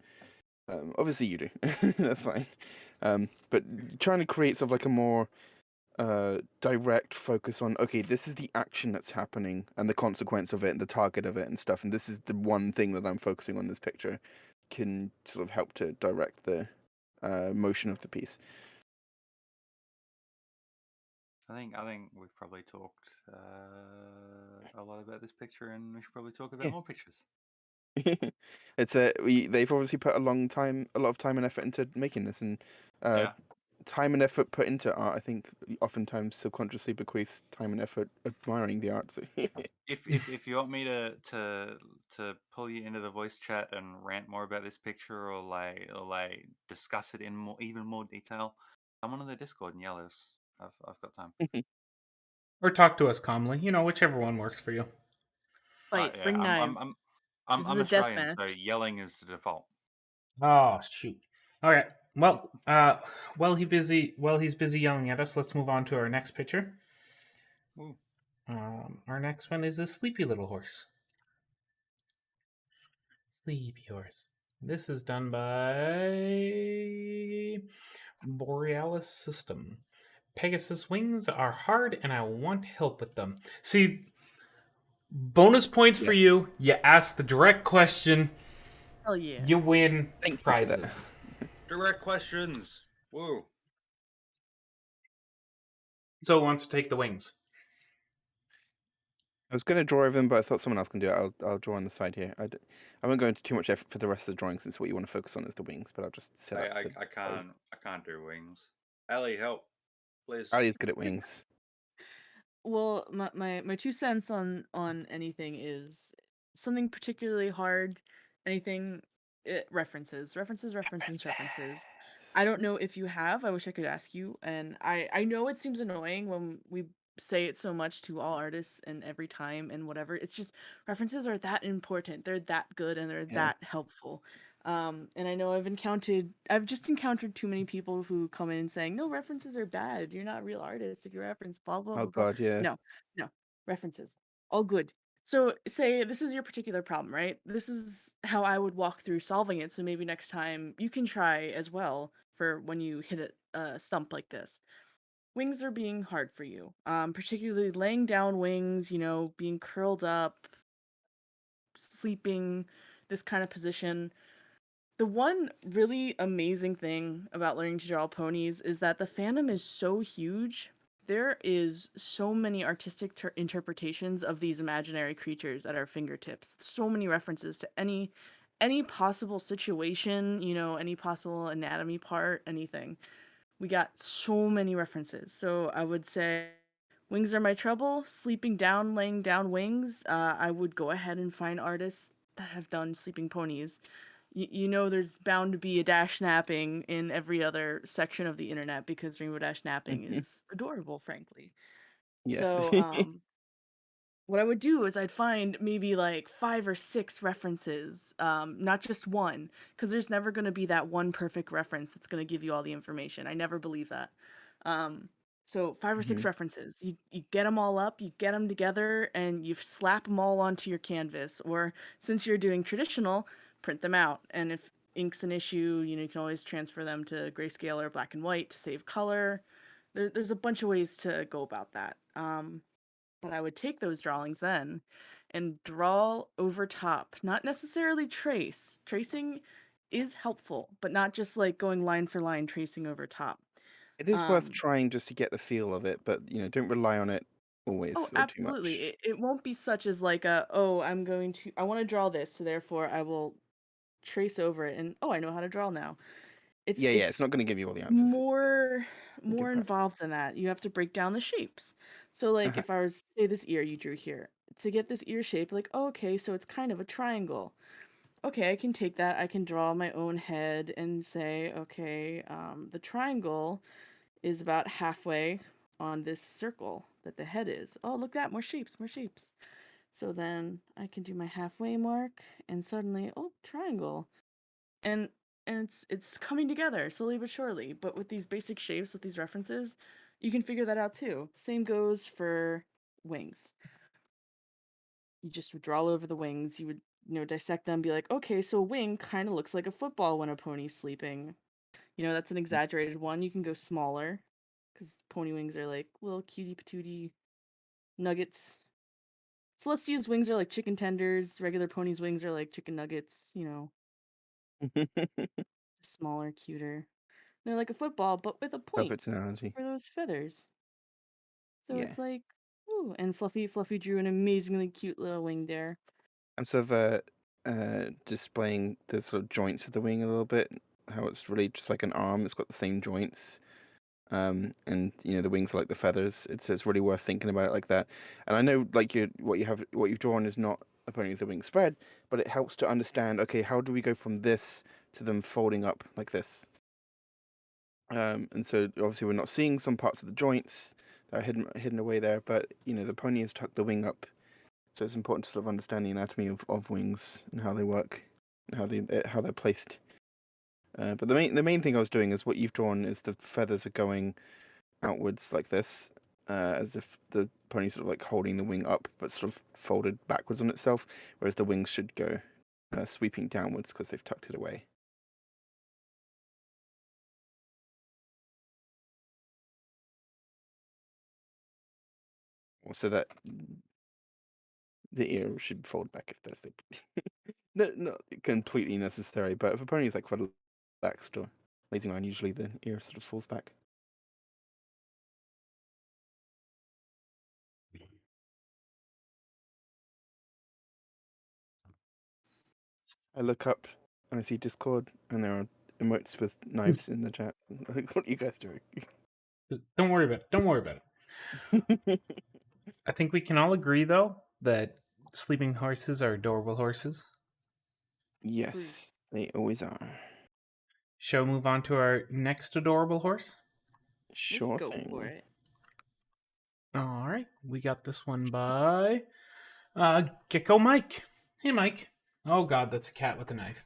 obviously you do. That's fine. But trying to create sort of like a more direct focus on, okay, this is the action that's happening and the consequence of it and the target of it and stuff, and this is the one thing that I'm focusing on this picture, can sort of help to direct the motion of the piece. I think we've probably talked a lot about this picture, and we should probably talk about Yeah. more pictures. It's they've obviously put a lot of time and effort into making this, and Yeah. time and effort put into art, I think, oftentimes subconsciously bequeaths time and effort admiring the art. So If you want me to pull you into the voice chat and rant more about this picture, or like discuss it in even more detail, come on the Discord and yell at us. I've got time. Or talk to us calmly. Whichever one works for you. Fight, Yeah, bring knives. This is I'm a death Australian, match. so yelling is the default. Oh shoot! All right. Well, while he's busy yelling at us, let's move on to our next picture. Ooh. Our next one is a sleepy little horse. Sleepy horse. This is done by Borealis System. Pegasus wings are hard, and I want help with them. See, bonus points for Yes. you. You ask the direct question. Hell yeah. You win Thank you for that. prizes. Direct questions. Woo. So who wants to take the wings? I was going to draw over them, but I thought someone else can do it. I'll draw on the side here. I won't go into too much effort for the rest of the drawing, since what you want to focus on is the wings. But I'll just set up. I can't do wings. Ellie, help, please. Ali's good at wings. Well, my 2 cents on anything is something particularly hard. Anything, references. I don't know if you have. I wish I could ask you. And I know it seems annoying when we say it so much to all artists and every time and whatever. It's just references are that important. They're that good and they're Yeah. that helpful. And I know I've just encountered too many people who come in saying, no, references are bad. You're not a real artist if you reference blah blah Oh blah blah. God, yeah. No, references. All good. So say this is your particular problem, right? This is how I would walk through solving it. So maybe next time you can try as well for when you hit a stump like this. Wings are being hard for you, particularly laying down wings, being curled up, sleeping, this kind of position. The one really amazing thing about learning to draw ponies is that the fandom is so huge. There is so many artistic interpretations of these imaginary creatures at our fingertips. So many references to any possible situation, any possible anatomy part, anything. We got so many references. So I would say wings are my trouble. Sleeping down, laying down wings. I would go ahead and find artists that have done sleeping ponies, you know there's bound to be a dash napping in every other section of the internet because rainbow dash napping is adorable, frankly. Yes. So, what I would do is I'd find maybe like 5 or 6 references, not just one, because there's never going to be that one perfect reference that's going to give you all the information. I never believe that. Um, so 5 or 6 Mhm. references. You get them all up, you get them together, and you slap them all onto your canvas. Or since you're doing traditional, print them out. And if ink's an issue, you can always transfer them to grayscale or black and white to save color. There's a bunch of ways to go about that. But I would take those drawings then and draw over top, not necessarily trace. Tracing is helpful, but not just like going line for line tracing over top. It is worth Um, trying just to get the feel of it, but don't rely on it oh, always or too absolutely. much. It won't be such as like I want to draw this, so therefore I will trace over it and I know how to draw now. It's Yeah, it's it's not going to give you all the answers. more Good more practice. involved than that. You have to break down the shapes. So like Uh-huh. if I was say this ear you drew here, to get this ear shape, like okay, so it's kind of a triangle. Okay, I can take that. I can draw my own head and say, okay, the triangle is about halfway on this circle that the head is. Oh, look at that, more shapes, more shapes. So then I can do my halfway mark and suddenly, triangle. And it's coming together slowly but surely. But with these basic shapes, with these references, you can figure that out too. Same goes for wings. You just would draw over the wings. You would, dissect them, be like, okay, so a wing kind of looks like a football when a pony's sleeping. That's an exaggerated one. You can go smaller because pony wings are like little cutie patootie nuggets. Celestia's wings are like chicken tenders. Regular pony's wings are like chicken nuggets, smaller, cuter. They're like a football, but with a point Perfect analogy. for those feathers. So Yeah. it's like, ooh, and Fluffy drew an amazingly cute little wing there. I'm sort of displaying the sort of joints of the wing a little bit. How it's really just like an arm. It's got the same joints. And the wings are like the feathers. It's really worth thinking about it like that. And I know like what you've drawn is not a pony with the wings spread, but it helps to understand. Okay, how do we go from this to them folding up like this? And so obviously we're not seeing some parts of the joints that are hidden away there, but the pony has tucked the wing up, so it's important to sort of understand the anatomy of wings and how they work and how they're placed. But the main thing I was doing is what you've drawn is the feathers are going outwards like this, as if the pony's sort of like holding the wing up, but sort of folded backwards on itself, whereas the wings should go sweeping downwards because they've tucked it away. So that the ear should fold back if there's the no, not completely necessary, but if a pony is like quite relaxed or lazy man, usually the ear sort of falls back. I look up and I see Discord, and there are emotes with knives in the chat. Like, what are you guys doing? Don't worry about it. Don't worry about it. I think we can all agree, though, that sleeping horses are adorable horses. Yes, they always are. Shall we move on to our next adorable horse? Let's Sure go thing. for it. All right, we got this one by Gecko Mike. Hey, Mike. Oh God, that's a cat with a knife.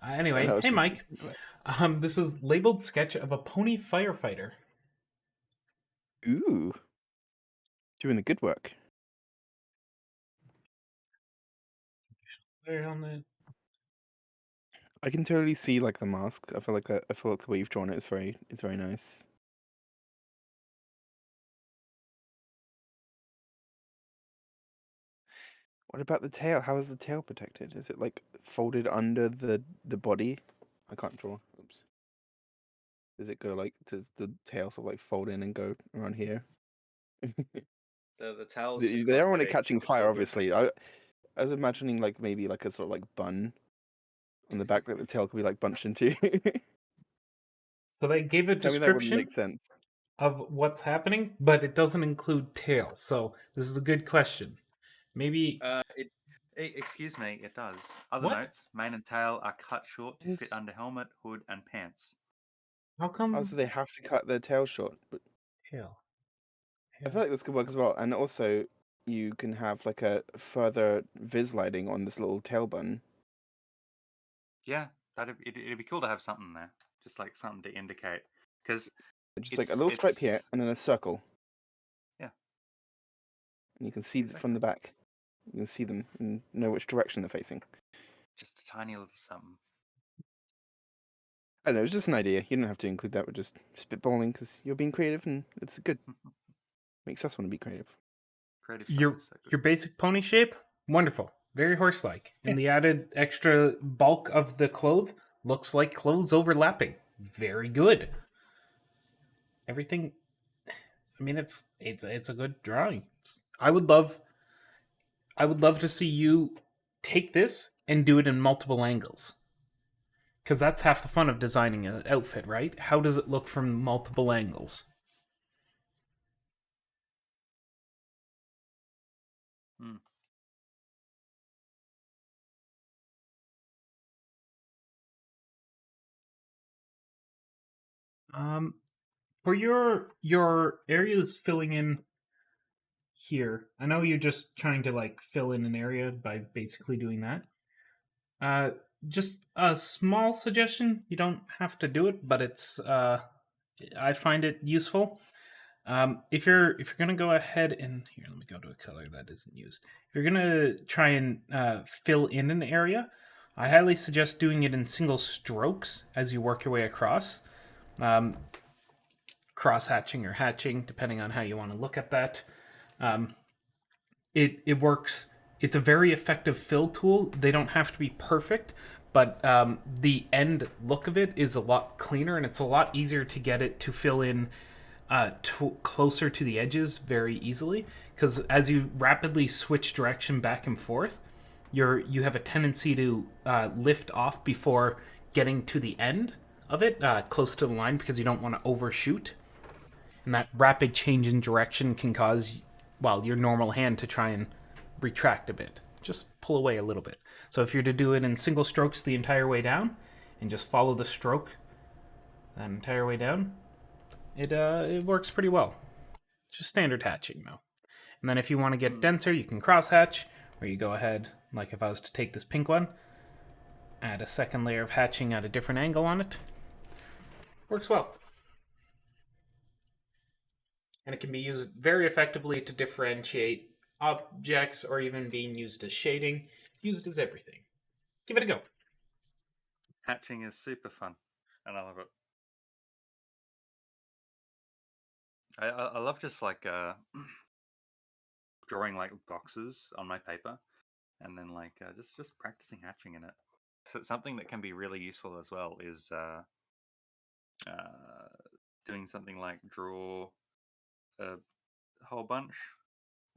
Anyway, I was hey, just Mike. thinking about This is labeled sketch of a pony firefighter. Ooh, doing the good work. Where on the I can totally see like the mask. I feel like the way you've drawn it is very nice. What about the tail? How is the tail protected? Is it like folded under the body? I can't draw. Oops. Does it go like does the tail sort of like fold in and go around here? The tail's They just they got don't want it very catching it's fire, so good. obviously. I was imagining like maybe like a sort of like bun on the back that the tail could be like bunched into. So they gave a Tell me that wouldn't description make sense. of what's happening, but it doesn't include tail. So this is a good question. Maybe Excuse me, it does. Other What? notes: mane and tail are cut short to fit It's- under helmet, hood, and pants. How come Also, they have to cut their tail short, but tail? I feel like this could work as well. And also, you can have like a further vis lighting on this little tail button. Yeah, it'd be cool to have something there, just like something to indicate, because Just like a little stripe here and then a circle. Yeah. And you can see from the back. You can see them and know which direction they're facing. just a tiny little something. I don't know, it's just an idea. You don't have to include that. We're just spitballing because you're being creative and it's good. Makes us want to be creative. Creative stuff Your is so good. your basic pony shape, wonderful, very horse-like, and the added extra bulk of the cloth looks like clothes overlapping. Very good. Everything. I mean, it's a good drawing. I would love to see you take this and do it in multiple angles. Because that's half the fun of designing an outfit, right? How does it look from multiple angles? Hmm. For your areas filling in here, I know you're just trying to like fill in an area by basically doing that. Uh, just a small suggestion. You don't have to do it, but it's I find it useful. If you're gonna go ahead and here, let me go to a color that isn't used. If you're gonna try and fill in an area, I highly suggest doing it in single strokes as you work your way across. Cross hatching or hatching, depending on how you want to look at that. It works. It's a very effective fill tool. They don't have to be perfect, but the end look of it is a lot cleaner, and it's a lot easier to get it to fill in closer to the edges very easily. Because as you rapidly switch direction back and forth, you have a tendency to lift off before getting to the end of it, close to the line, because you don't want to overshoot. And that rapid change in direction can cause, well, your normal hand to try and retract a bit. Just pull away a little bit. So if you're to do it in single strokes the entire way down, and just follow the stroke that entire way down, it works pretty well. It's just standard hatching though. And then if you want to get denser, you can cross hatch, where you go ahead, like if I was to take this pink one, add a second layer of hatching at a different angle on it. Works well. And it can be used very effectively to differentiate objects or even being used as shading, used as everything. Give it a go. Hatching is super fun, and I love it. I love just like drawing like boxes on my paper, and then like just practicing hatching in it. So something that can be really useful as well is doing something like draw a whole bunch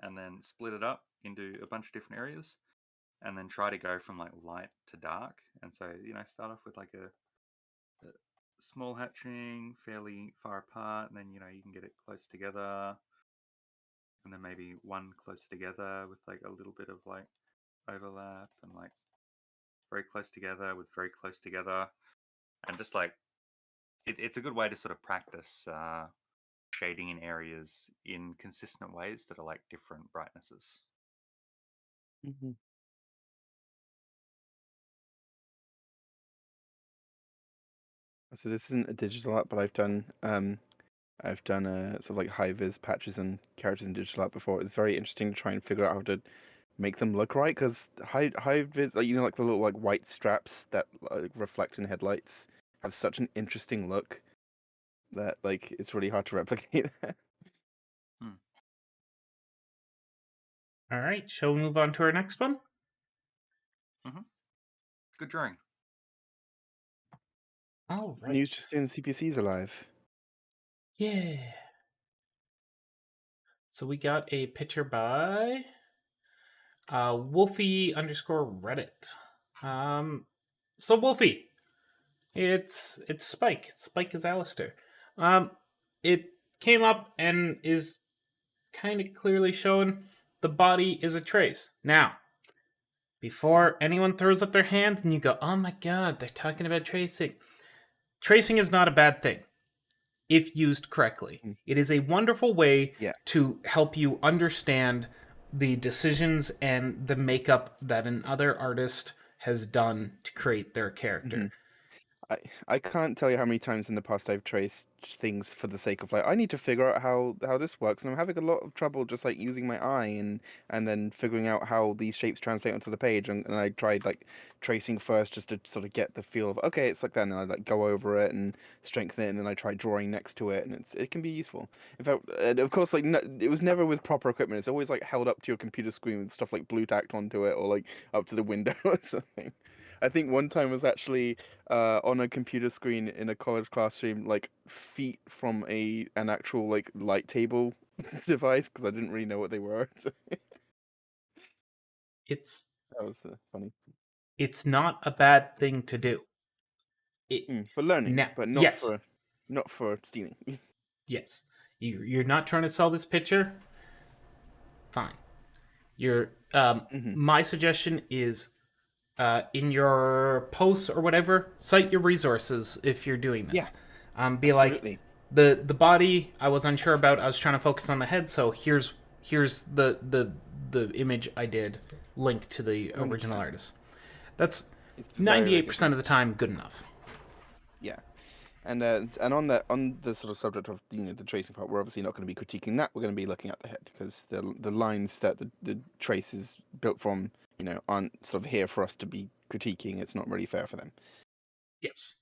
and then split it up into a bunch of different areas, and then try to go from like light to dark. And so start off with like a small hatching fairly far apart, and then you can get it close together, and then maybe one closer together with like a little bit of like overlap, and like very close together with very close together, and just like it's a good way to sort of practice shading in areas in consistent ways that are like different brightnesses. Mm-hmm. So this isn't a digital art, but I've done sort of like high vis patches and characters in digital art before. It's very interesting to try and figure out how to make them look right, because high vis, like, like the little like white straps that like reflect in headlights have such an interesting look that like it's really hard to replicate. All right, shall we move on to our next one? Good drawing. All right. News just in: CPC's alive. Yeah. So we got a picture by Wolfie underscore Reddit. So Wolfie, it's Spike. Spike is Alistair. It came up and is kind of clearly showing the body is a trace. Now, before anyone throws up their hands and you go, oh my god, they're talking about tracing. Tracing is not a bad thing if used correctly. Mm. It is a wonderful way Yeah. to help you understand the decisions and the makeup that another artist has done to create their character. Mhm. I can't tell you how many times in the past I've traced things for the sake of like I need to figure out how this works, and I'm having a lot of trouble just like using my eye and then figuring out how these shapes translate onto the page. And I tried like tracing first just to sort of get the feel of okay, it's like that, and I like go over it and strengthen it, and then I try drawing next to it, and it can be useful. In fact, and of course, like it was never with proper equipment. It's always like held up to your computer screen with stuff like blue tacked onto it or like up to the window or something. I think one time was actually on a computer screen in a college classroom, like feet from an actual like light table device, because I didn't really know what they were. So It's that was funny. it's not a bad thing to do. For learning, Now, but not yes, for stealing. yes. You're not trying to sell this picture. Fine. You're Mhm. my suggestion is in your posts or whatever, cite your resources if you're doing Yeah, this. Be like absolutely. the body I was unsure about. I was trying to focus on the head, so here's the image I did. Link to the 100%. original artist. That's It's very, very 98% of the time good enough. Yeah. And on the sort of subject of the tracing part, we're obviously not going to be critiquing that. We're going to be looking at the head because the lines that the trace is built from, aren't sort of here for us to be critiquing. It's not really fair for them. Yes.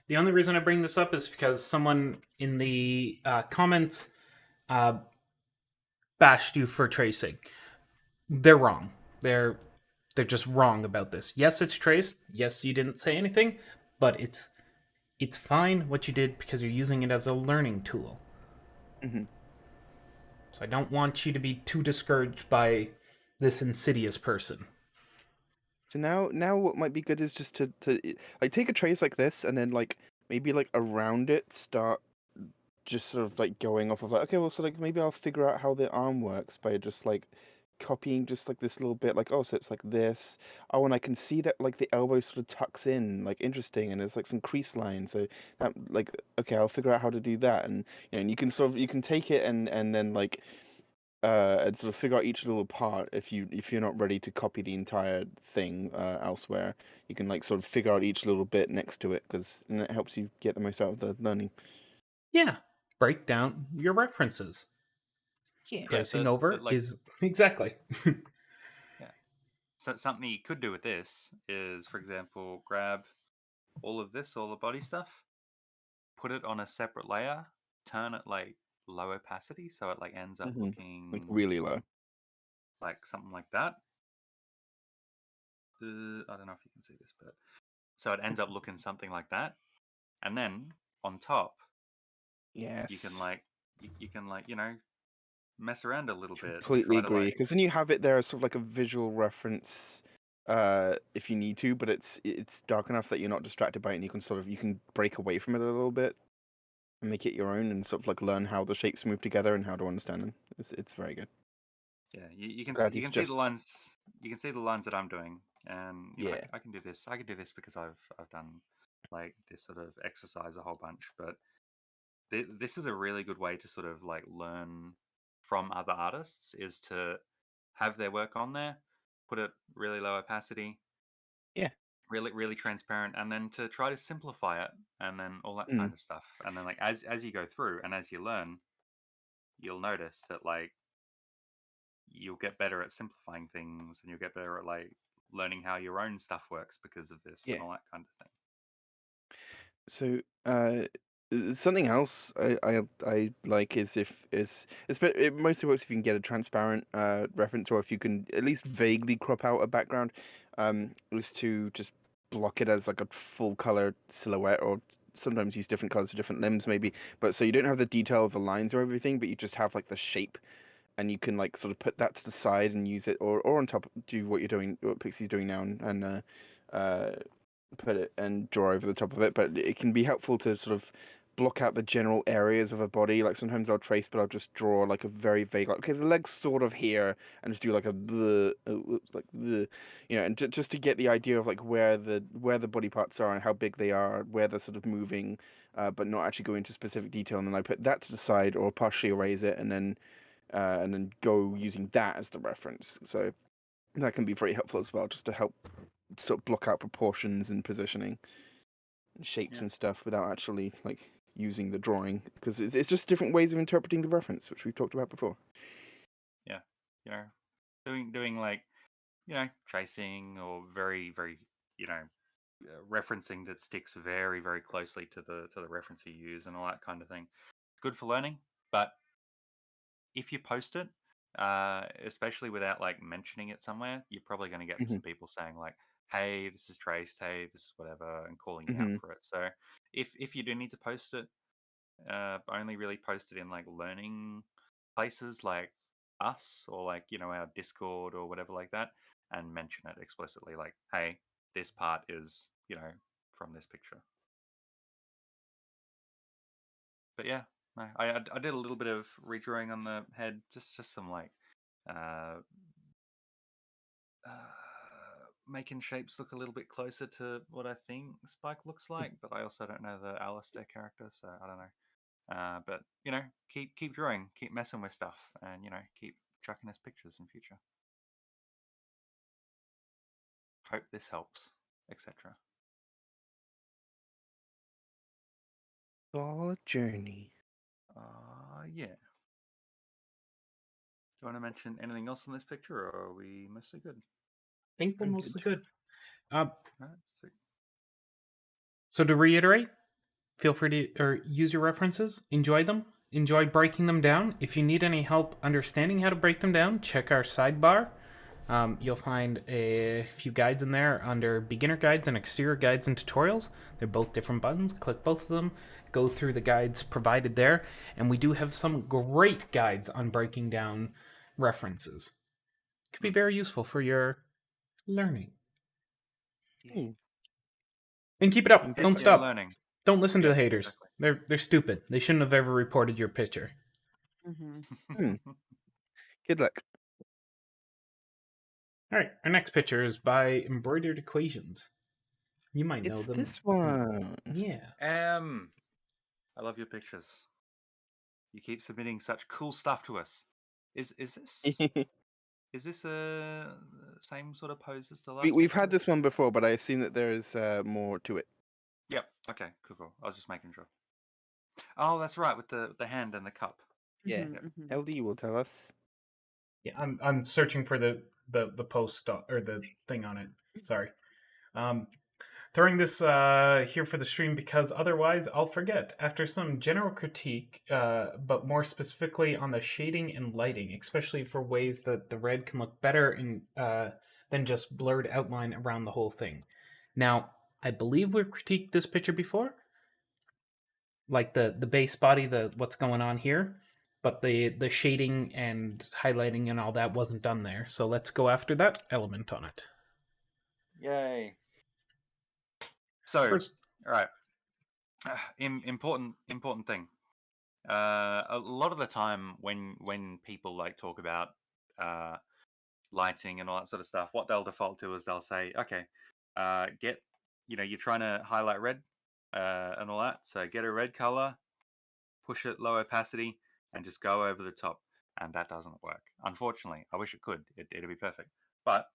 The only reason I bring this up is because someone in the comments bashed you for tracing. They're wrong. They're just wrong about this. Yes, it's traced. Yes, you didn't say anything, but it's fine what you did because you're using it as a learning tool. Mm-hmm. So I don't want you to be too discouraged by this insidious person. So now what might be good is just to like take a trace like this and then like maybe like around it start just sort of like going off of like okay, well, so like maybe I'll figure out how the arm works by just like copying just like this little bit, like oh, so it's like this. Oh, and I can see that like the elbow sort of tucks in, like interesting, and there's like some crease lines. So that like okay, I'll figure out how to do that. And and you can you can take it and then like and sort of figure out each little part. If you're not ready to copy the entire thing elsewhere, you can like sort of figure out each little bit next to it, because it helps you get the most out of the learning. Yeah, break down your references. Yeah. Tracing the over like is exactly. yeah. So something you could do with this is, for example, grab all of this, all the body stuff, put it on a separate layer, turn it like low opacity, so it like ends up Like looking really low. like something like that. I don't know if you can see this, but so it ends up looking something like that. And then on top, Yes. you can like you can like mess around a little bit, Completely try to agree. like Because then you have it there as sort of like a visual reference, if you need to, but it's dark enough that you're not distracted by it, and you can break away from it a little bit and make it your own, and sort of like learn how the shapes move together and how to understand them. It's very good. yeah, you can Glad you he's can see the just lines, you can see the lines that I'm doing, and you're yeah. like, I can do this, I can do this because I've done like this sort of exercise a whole bunch. But this is a really good way to sort of like learn from other artists, is to have their work on there, put it really low opacity, Yeah. really transparent, and then to try to simplify it, and then all that Mm. kind of stuff. And then like as you go through and as you learn, you'll notice that like you'll get better at simplifying things, and you'll get better at like learning how your own stuff works because of this Yeah. and all that kind of thing. So, something else I like is it mostly works if you can get a transparent reference, or if you can at least vaguely crop out a background, is to just block it as like a full color silhouette, or sometimes use different colors for different limbs maybe. But so you don't have the detail of the lines or everything, but you just have like the shape, and you can like sort of put that to the side and use it, or on top, do what you're doing, what Pixie's doing now, and put it and draw over the top of it. But it can be helpful to sort of block out the general areas of a body. Like sometimes I'll trace, but I'll just draw like a very vague, like okay, the leg's sort of here, and just do like a like the, and just to get the idea of like where the body parts are and how big they are, where they're sort of moving, but not actually go into specific detail. And then I put that to the side or partially erase it, and then go using that as the reference. So that can be very helpful as well, just to help sort of block out proportions and positioning and shapes Yeah. and stuff without actually like using the drawing, because it's just different ways of interpreting the reference, which we've talked about before. Yeah, doing like tracing or very very referencing that sticks very very closely to the reference you use and all that kind of thing. It's good for learning, but if you post it, especially without like mentioning it somewhere, you're probably going to get Hmm. some people saying like, "Hey, this is traced. Hey, this is whatever," and calling you out Hmm. for it. So if you do need to post it, only really post it in like learning places like us or like our Discord or whatever like that, and mention it explicitly like, "Hey, this part is from this picture." But yeah, no, I did a little bit of redrawing on the head, just some like uh, making shapes look a little bit closer to what I think Spike looks like, but I also don't know the Alistair character, so I don't know. But keep drawing, keep messing with stuff, and keep chucking us pictures in future. Hope this helps, etc. It's all a journey. Yeah. Do you want to mention anything else on this picture, or are we mostly good? I think we're I'm mostly good. good. Right, So to reiterate, feel free to use your references, enjoy them, enjoy breaking them down. If you need any help understanding how to break them down, check our sidebar. You'll find a few guides in there under beginner guides and exterior guides and tutorials. They're both different buttons. Click both of them, go through the guides provided there, and we do have some great guides on breaking down references. Could be very useful for your learning. Yeah. And keep it up. Indeed. Don't Yeah, stop. learning. Don't listen to Yeah, the haters. exactly. They're stupid. They shouldn't have ever reported your picture. Mm-hmm. Good luck. All right, our next picture is by Embroidered Equations. You might know It's them. this one. Yeah. I love your pictures. You keep submitting such cool stuff to us. Is this a same sort of pose as the last We've picture? had this one before, but I assume that there is more to it. Yep. Okay. Cool. I was just making sure. Oh, that's right, with the hand and the cup. Yeah. Mm-hmm. LD will tell us. Yeah, I'm searching for the post or the thing on it. Sorry. Throwing this here for the stream because otherwise I'll forget. After some general critique, but more specifically on the shading and lighting, especially for ways that the red can look better in than just blurred outline around the whole thing. Now, I believe we've critiqued this picture before, like the base body, the what's going on here, but the shading and highlighting and all that wasn't done there. So let's go after that element on it. Yay. So, First, all right. Important thing. A lot of the time when people like talk about lighting and all that sort of stuff, what they'll default to is they'll say, okay, get you're trying to highlight red and all that, so get a red color, push it low opacity, and just go over the top. And that doesn't work, unfortunately. I wish it could. It'd be perfect. But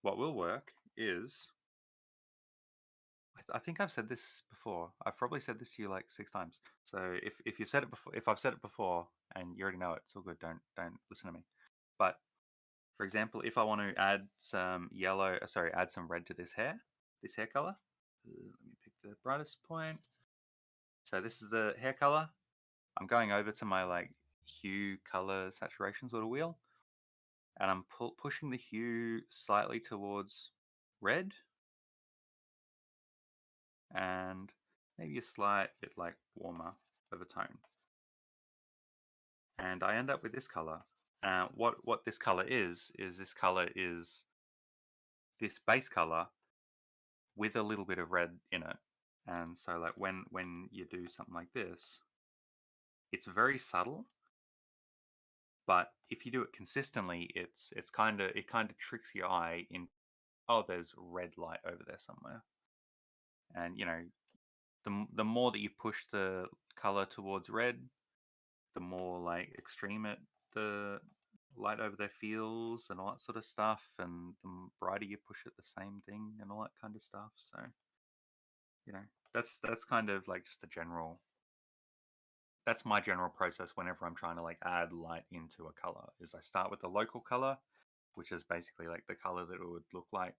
what will work is, I think I've said this before. I've probably said this to you like 6 times. So if you've said it before, if I've said it before and you already know it, it's all good. Don't listen to me. But for example, if I want to add some add some red to this hair color. Let me pick the brightest point. So this is the hair color. I'm going over to my like hue color saturation sort of wheel, and I'm pushing the hue slightly towards red, and maybe a slight bit like warmer of a tone. And I end up with this color. What this color is this color is this base color with a little bit of red in it. And so like when you do something like this, it's very subtle, but if you do it consistently, it kind of tricks your eye in, oh, there's red light over there somewhere. And the more that you push the color towards red, the more like extreme the light over there feels and all that sort of stuff, and the brighter you push it, the same thing and all that kind of stuff. So that's kind of like just a general. That's my general process whenever I'm trying to like add light into a color. Is I start with the local color, which is basically like the color that it would look like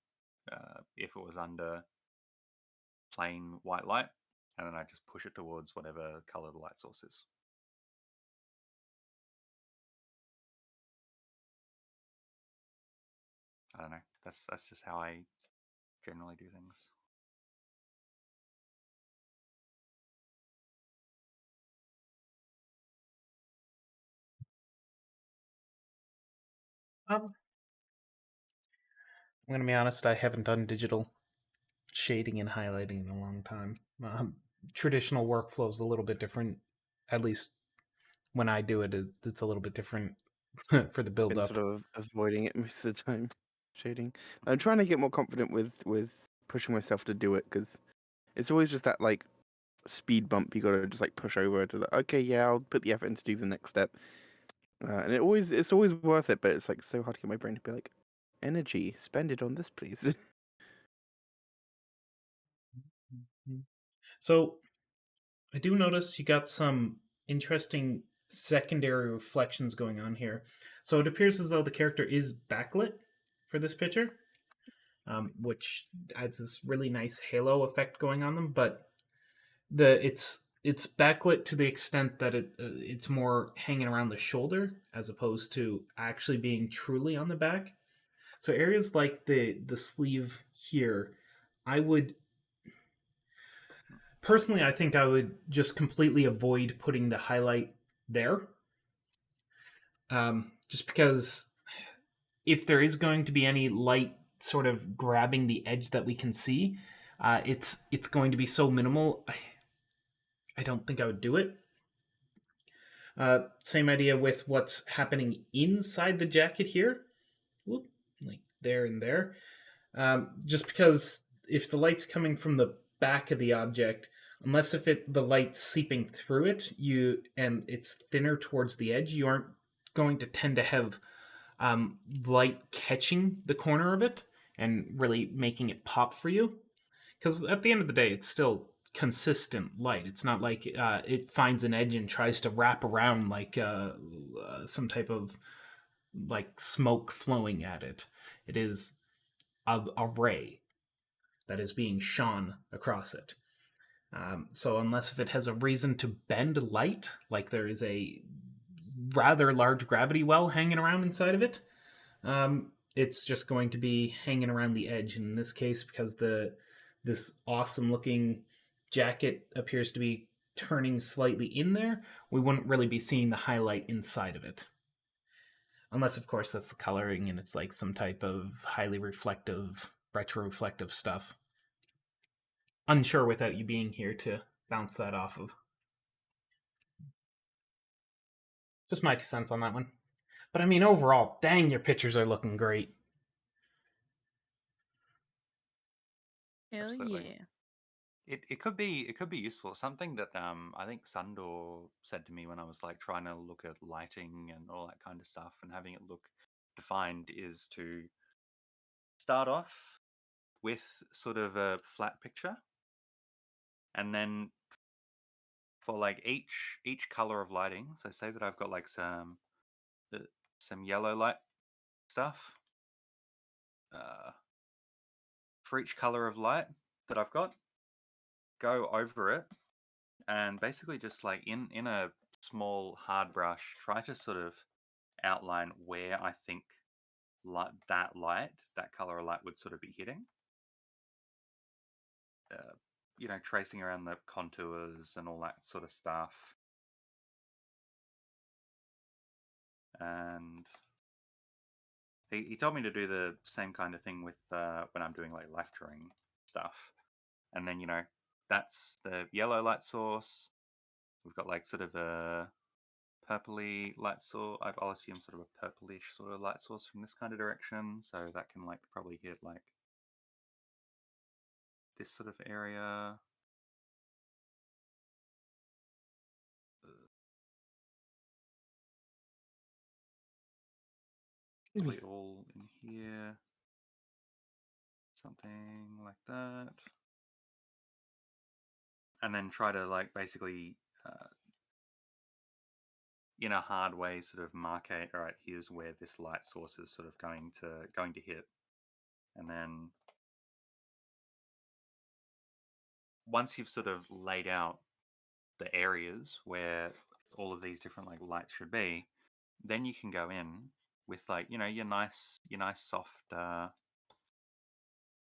if it was under plain white light, and then I just push it towards whatever color the light source is. I don't know. That's just how I generally do things. I'm gonna be honest. I haven't done digital shading and highlighting in a long time. Traditional workflow is a little bit different. At least when I do it, it's a little bit different for the build Been up. sort of avoiding it most of the time, shading. I'm trying to get more confident with pushing myself to do it, because it's always just that like speed bump you gotta just like push over to like, okay, yeah, I'll put the effort in to do the next step. And it's always worth it, but it's like so hard to get my brain to be like, energy, spend it on this, please. So I do notice you got some interesting secondary reflections going on here. So it appears as though the character is backlit for this picture, which adds this really nice halo effect going on them. But it's backlit to the extent that it's more hanging around the shoulder as opposed to actually being truly on the back. So areas like the sleeve here, I would personally, I think I would just completely avoid putting the highlight there. Just because if there is going to be any light sort of grabbing the edge that we can see, it's going to be so minimal. I don't think I would do it. Same idea with what's happening inside the jacket here. Whoop, like there and there. Just because if the light's coming from the back of the object, unless if the light's seeping through it, and it's thinner towards the edge, you aren't going to tend to have light catching the corner of it and really making it pop for you. Because at the end of the day, it's still consistent light. It's not like it finds an edge and tries to wrap around like some type of like smoke flowing at it. It is a ray that is being shone across it. So unless if it has a reason to bend light, like there is a rather large gravity well hanging around inside of it, it's just going to be hanging around the edge. And in this case, because this awesome looking jacket appears to be turning slightly in there, we wouldn't really be seeing the highlight inside of it. Unless, of course, that's the coloring and it's like some type of highly reflective, retroreflective stuff. Unsure without you being here to bounce that off of. Just my 2 cents on that one. But I mean, overall, dang, your pictures are looking great. Hell Absolutely. yeah. It could be useful. Something that I think Sandor said to me when I was like trying to look at lighting and all that kind of stuff and having it look defined is to start off with sort of a flat picture, and then for like each color of lighting. So say that I've got like some yellow light stuff. For each color of light that I've got, go over it and basically just like in a small hard brush, try to sort of outline where I think that color of light would sort of be hitting. Tracing around the contours and all that sort of stuff. And he told me to do the same kind of thing with when I'm doing like life drawing stuff. And then that's the yellow light source. We've got like sort of a purpley light source. I'll assume sort of a purplish sort of light source from this kind of direction. So that can like probably hit like this sort of area. Probably all in here. Something like that. And then try to like basically in a hard way sort of markate, all right, here's where this light source is sort of going to hit. And then once you've sort of laid out the areas where all of these different like lights should be, then you can go in with like, you know, your nice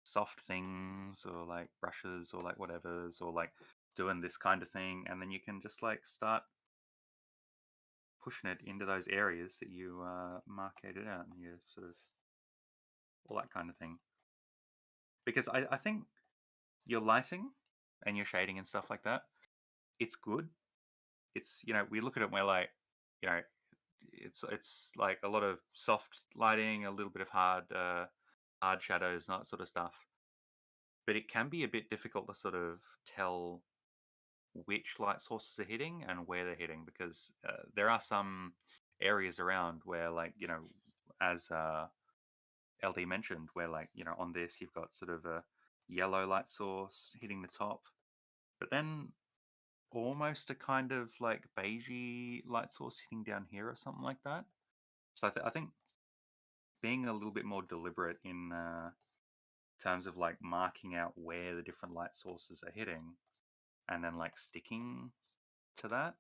soft things, or like brushes, or like whatever's, or like doing this kind of thing, and then you can just like start pushing it into those areas that you markated out, and you sort of all that kind of thing. Because I think your lighting and your shading and stuff like that, it's good. It's, you know, we look at it and we're like, you know, it's like a lot of soft lighting, a little bit of hard shadows, and that sort of stuff. But it can be a bit difficult to sort of tell which light sources are hitting and where they're hitting, because there are some areas around where, like, you know, as LD mentioned, where, like, you know, on this you've got sort of a yellow light source hitting the top, but then almost a kind of like beigey light source hitting down here or something like that. So I think being a little bit more deliberate in terms of like marking out where the different light sources are hitting, and then like sticking to that,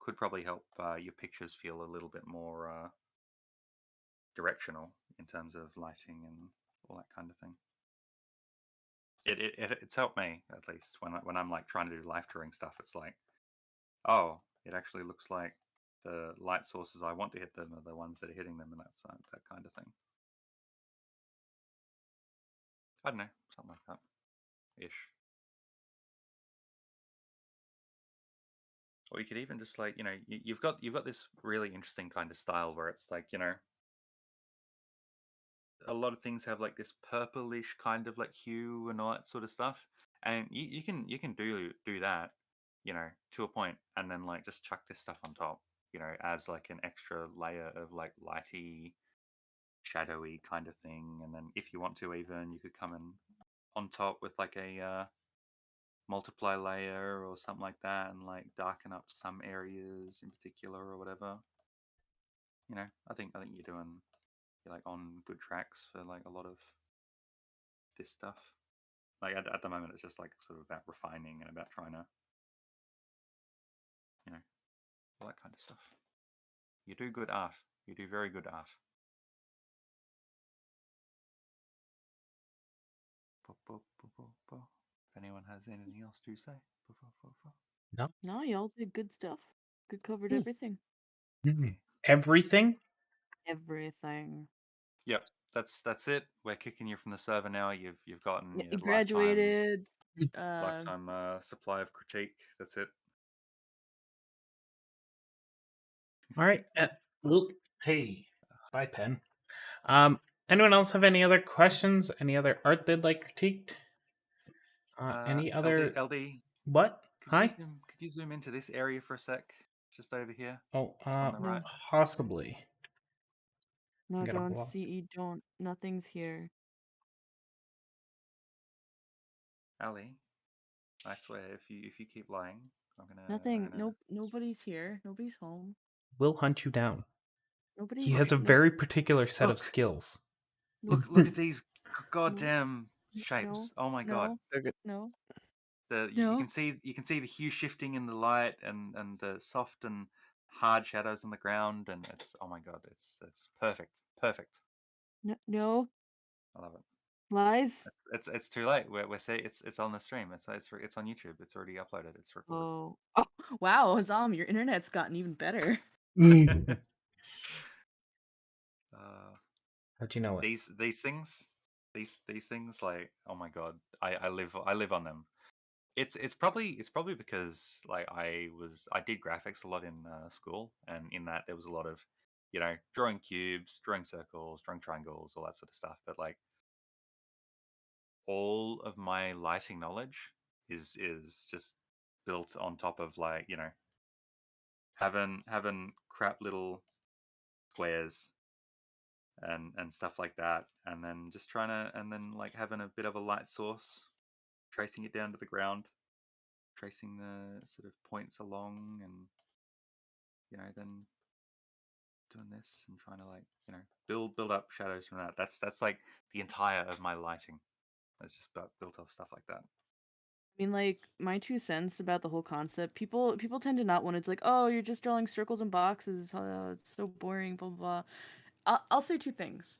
could probably help your pictures feel a little bit more directional in terms of lighting and all that kind of thing. It's helped me, at least when I'm like trying to do life drawing stuff. It's like, oh, it actually looks like the light sources I want to hit them are the ones that are hitting them, and that's that kind of thing. I don't know, something like that ish. Or you could even just like, you know, you've got this really interesting kind of style where it's like, you know, a lot of things have like this purplish kind of like hue and all that sort of stuff, and you can do that, you know, to a point, and then like just chuck this stuff on top, you know, as like an extra layer of like lighty, shadowy kind of thing. And then if you want to, even you could come in on top with like a multiply layer or something like that, and like darken up some areas in particular or whatever. You know, I think you're like on good tracks for like a lot of this stuff. Like at the moment, it's just like sort of about refining and about trying to, you know, all that kind of stuff. You do good art. You do very good art. If anyone has anything else to say. No, y'all did good stuff. Good covered Hmm. everything. Mhm. Everything? Everything. Yep, that's it. We're kicking you from the server now. You've gotten Yeah, your you graduated. lifetime supply of critique. That's it. All right. Well, hey, bye, pen. Anyone else have any other questions? Any other art they'd like critiqued? Any other LD, what? Hi. could you zoom into this area for a sec? Just over here. Oh, On the right. possibly. No, Get a don't. block. CE, don't. Nothing's here. Ali, I swear, if you keep lying, I'm Nothing. gonna... Nope. Nobody's here. Nobody's home. We'll hunt you down. Nobody's. He has a nope. very particular set of Look. skills. Look at these goddamn shapes. No. Oh my god. No. No. You No. can see the hue shifting in the light, and the soft and hard shadows on the ground, and it's, oh my god, it's perfect. No. No. I love it. Lies. It's too late. We're saying it's on the stream. It's on YouTube. It's already uploaded. It's recorded. Oh. Oh. Wow, Azam, your internet's gotten even better. How'd you know it? These things, these things, like, oh my god, I live on them. If it's probably because like I did graphics a lot in school, and in that there was a lot of drawing cubes, drawing circles, drawing triangles, all that sort of stuff. But like all of my lighting knowledge is just built on top of like having crap little squares and stuff like that, and then just trying to and then like having a bit of a light source, tracing it down to the ground, tracing the sort of points along, and then doing this and trying to like build up shadows from that. That's like the entire of my lighting. It's just built off stuff like that. I mean, like, my 2 cents about the whole concept, people tend to not want it's like, oh, you're just drawing circles and boxes, it's so boring, blah, blah, blah. I'll say 2 things.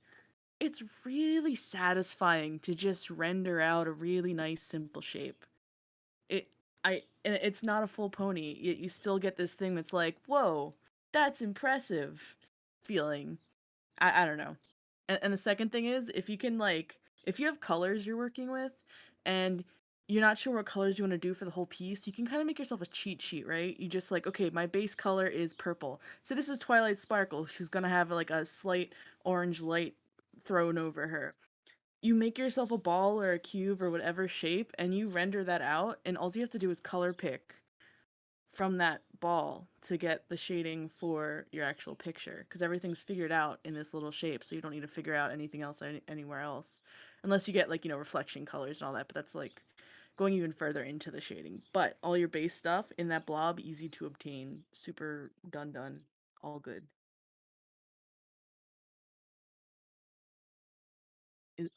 It's really satisfying to just render out a really nice, simple shape. And it's not a full pony, yet you still get this thing that's like, whoa, that's impressive feeling. I don't know. And the second thing is, if you can if you have colors you're working with and you're not sure what colors you want to do for the whole piece, you can kind of make yourself a cheat sheet, right? You just like, okay, my base color is purple. So this is Twilight Sparkle. She's going to have like a slight orange light thrown over her. You make yourself a ball or a cube or whatever shape and you render that out, and all you have to do is color pick from that ball to get the shading for your actual picture, because everything's figured out in this little shape, so you don't need to figure out anything else anywhere else, unless you get like reflection colors and all that, but that's like going even further into the shading. But all your base stuff in that blob, easy to obtain, super done, all good.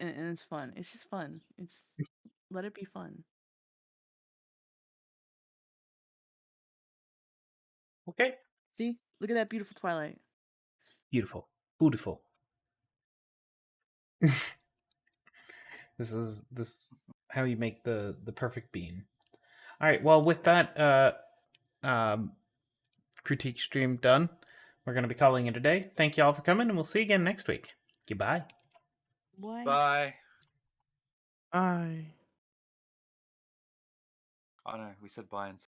And it's fun. It's just fun. Let it be fun. Okay. See, look at that beautiful Twilight. Beautiful. This is how you make the perfect bean. All right. Well, with that critique stream done, we're going to be calling it a day. Thank you all for coming, and we'll see you again next week. Goodbye. Why? Bye. I Oh no, we said bye and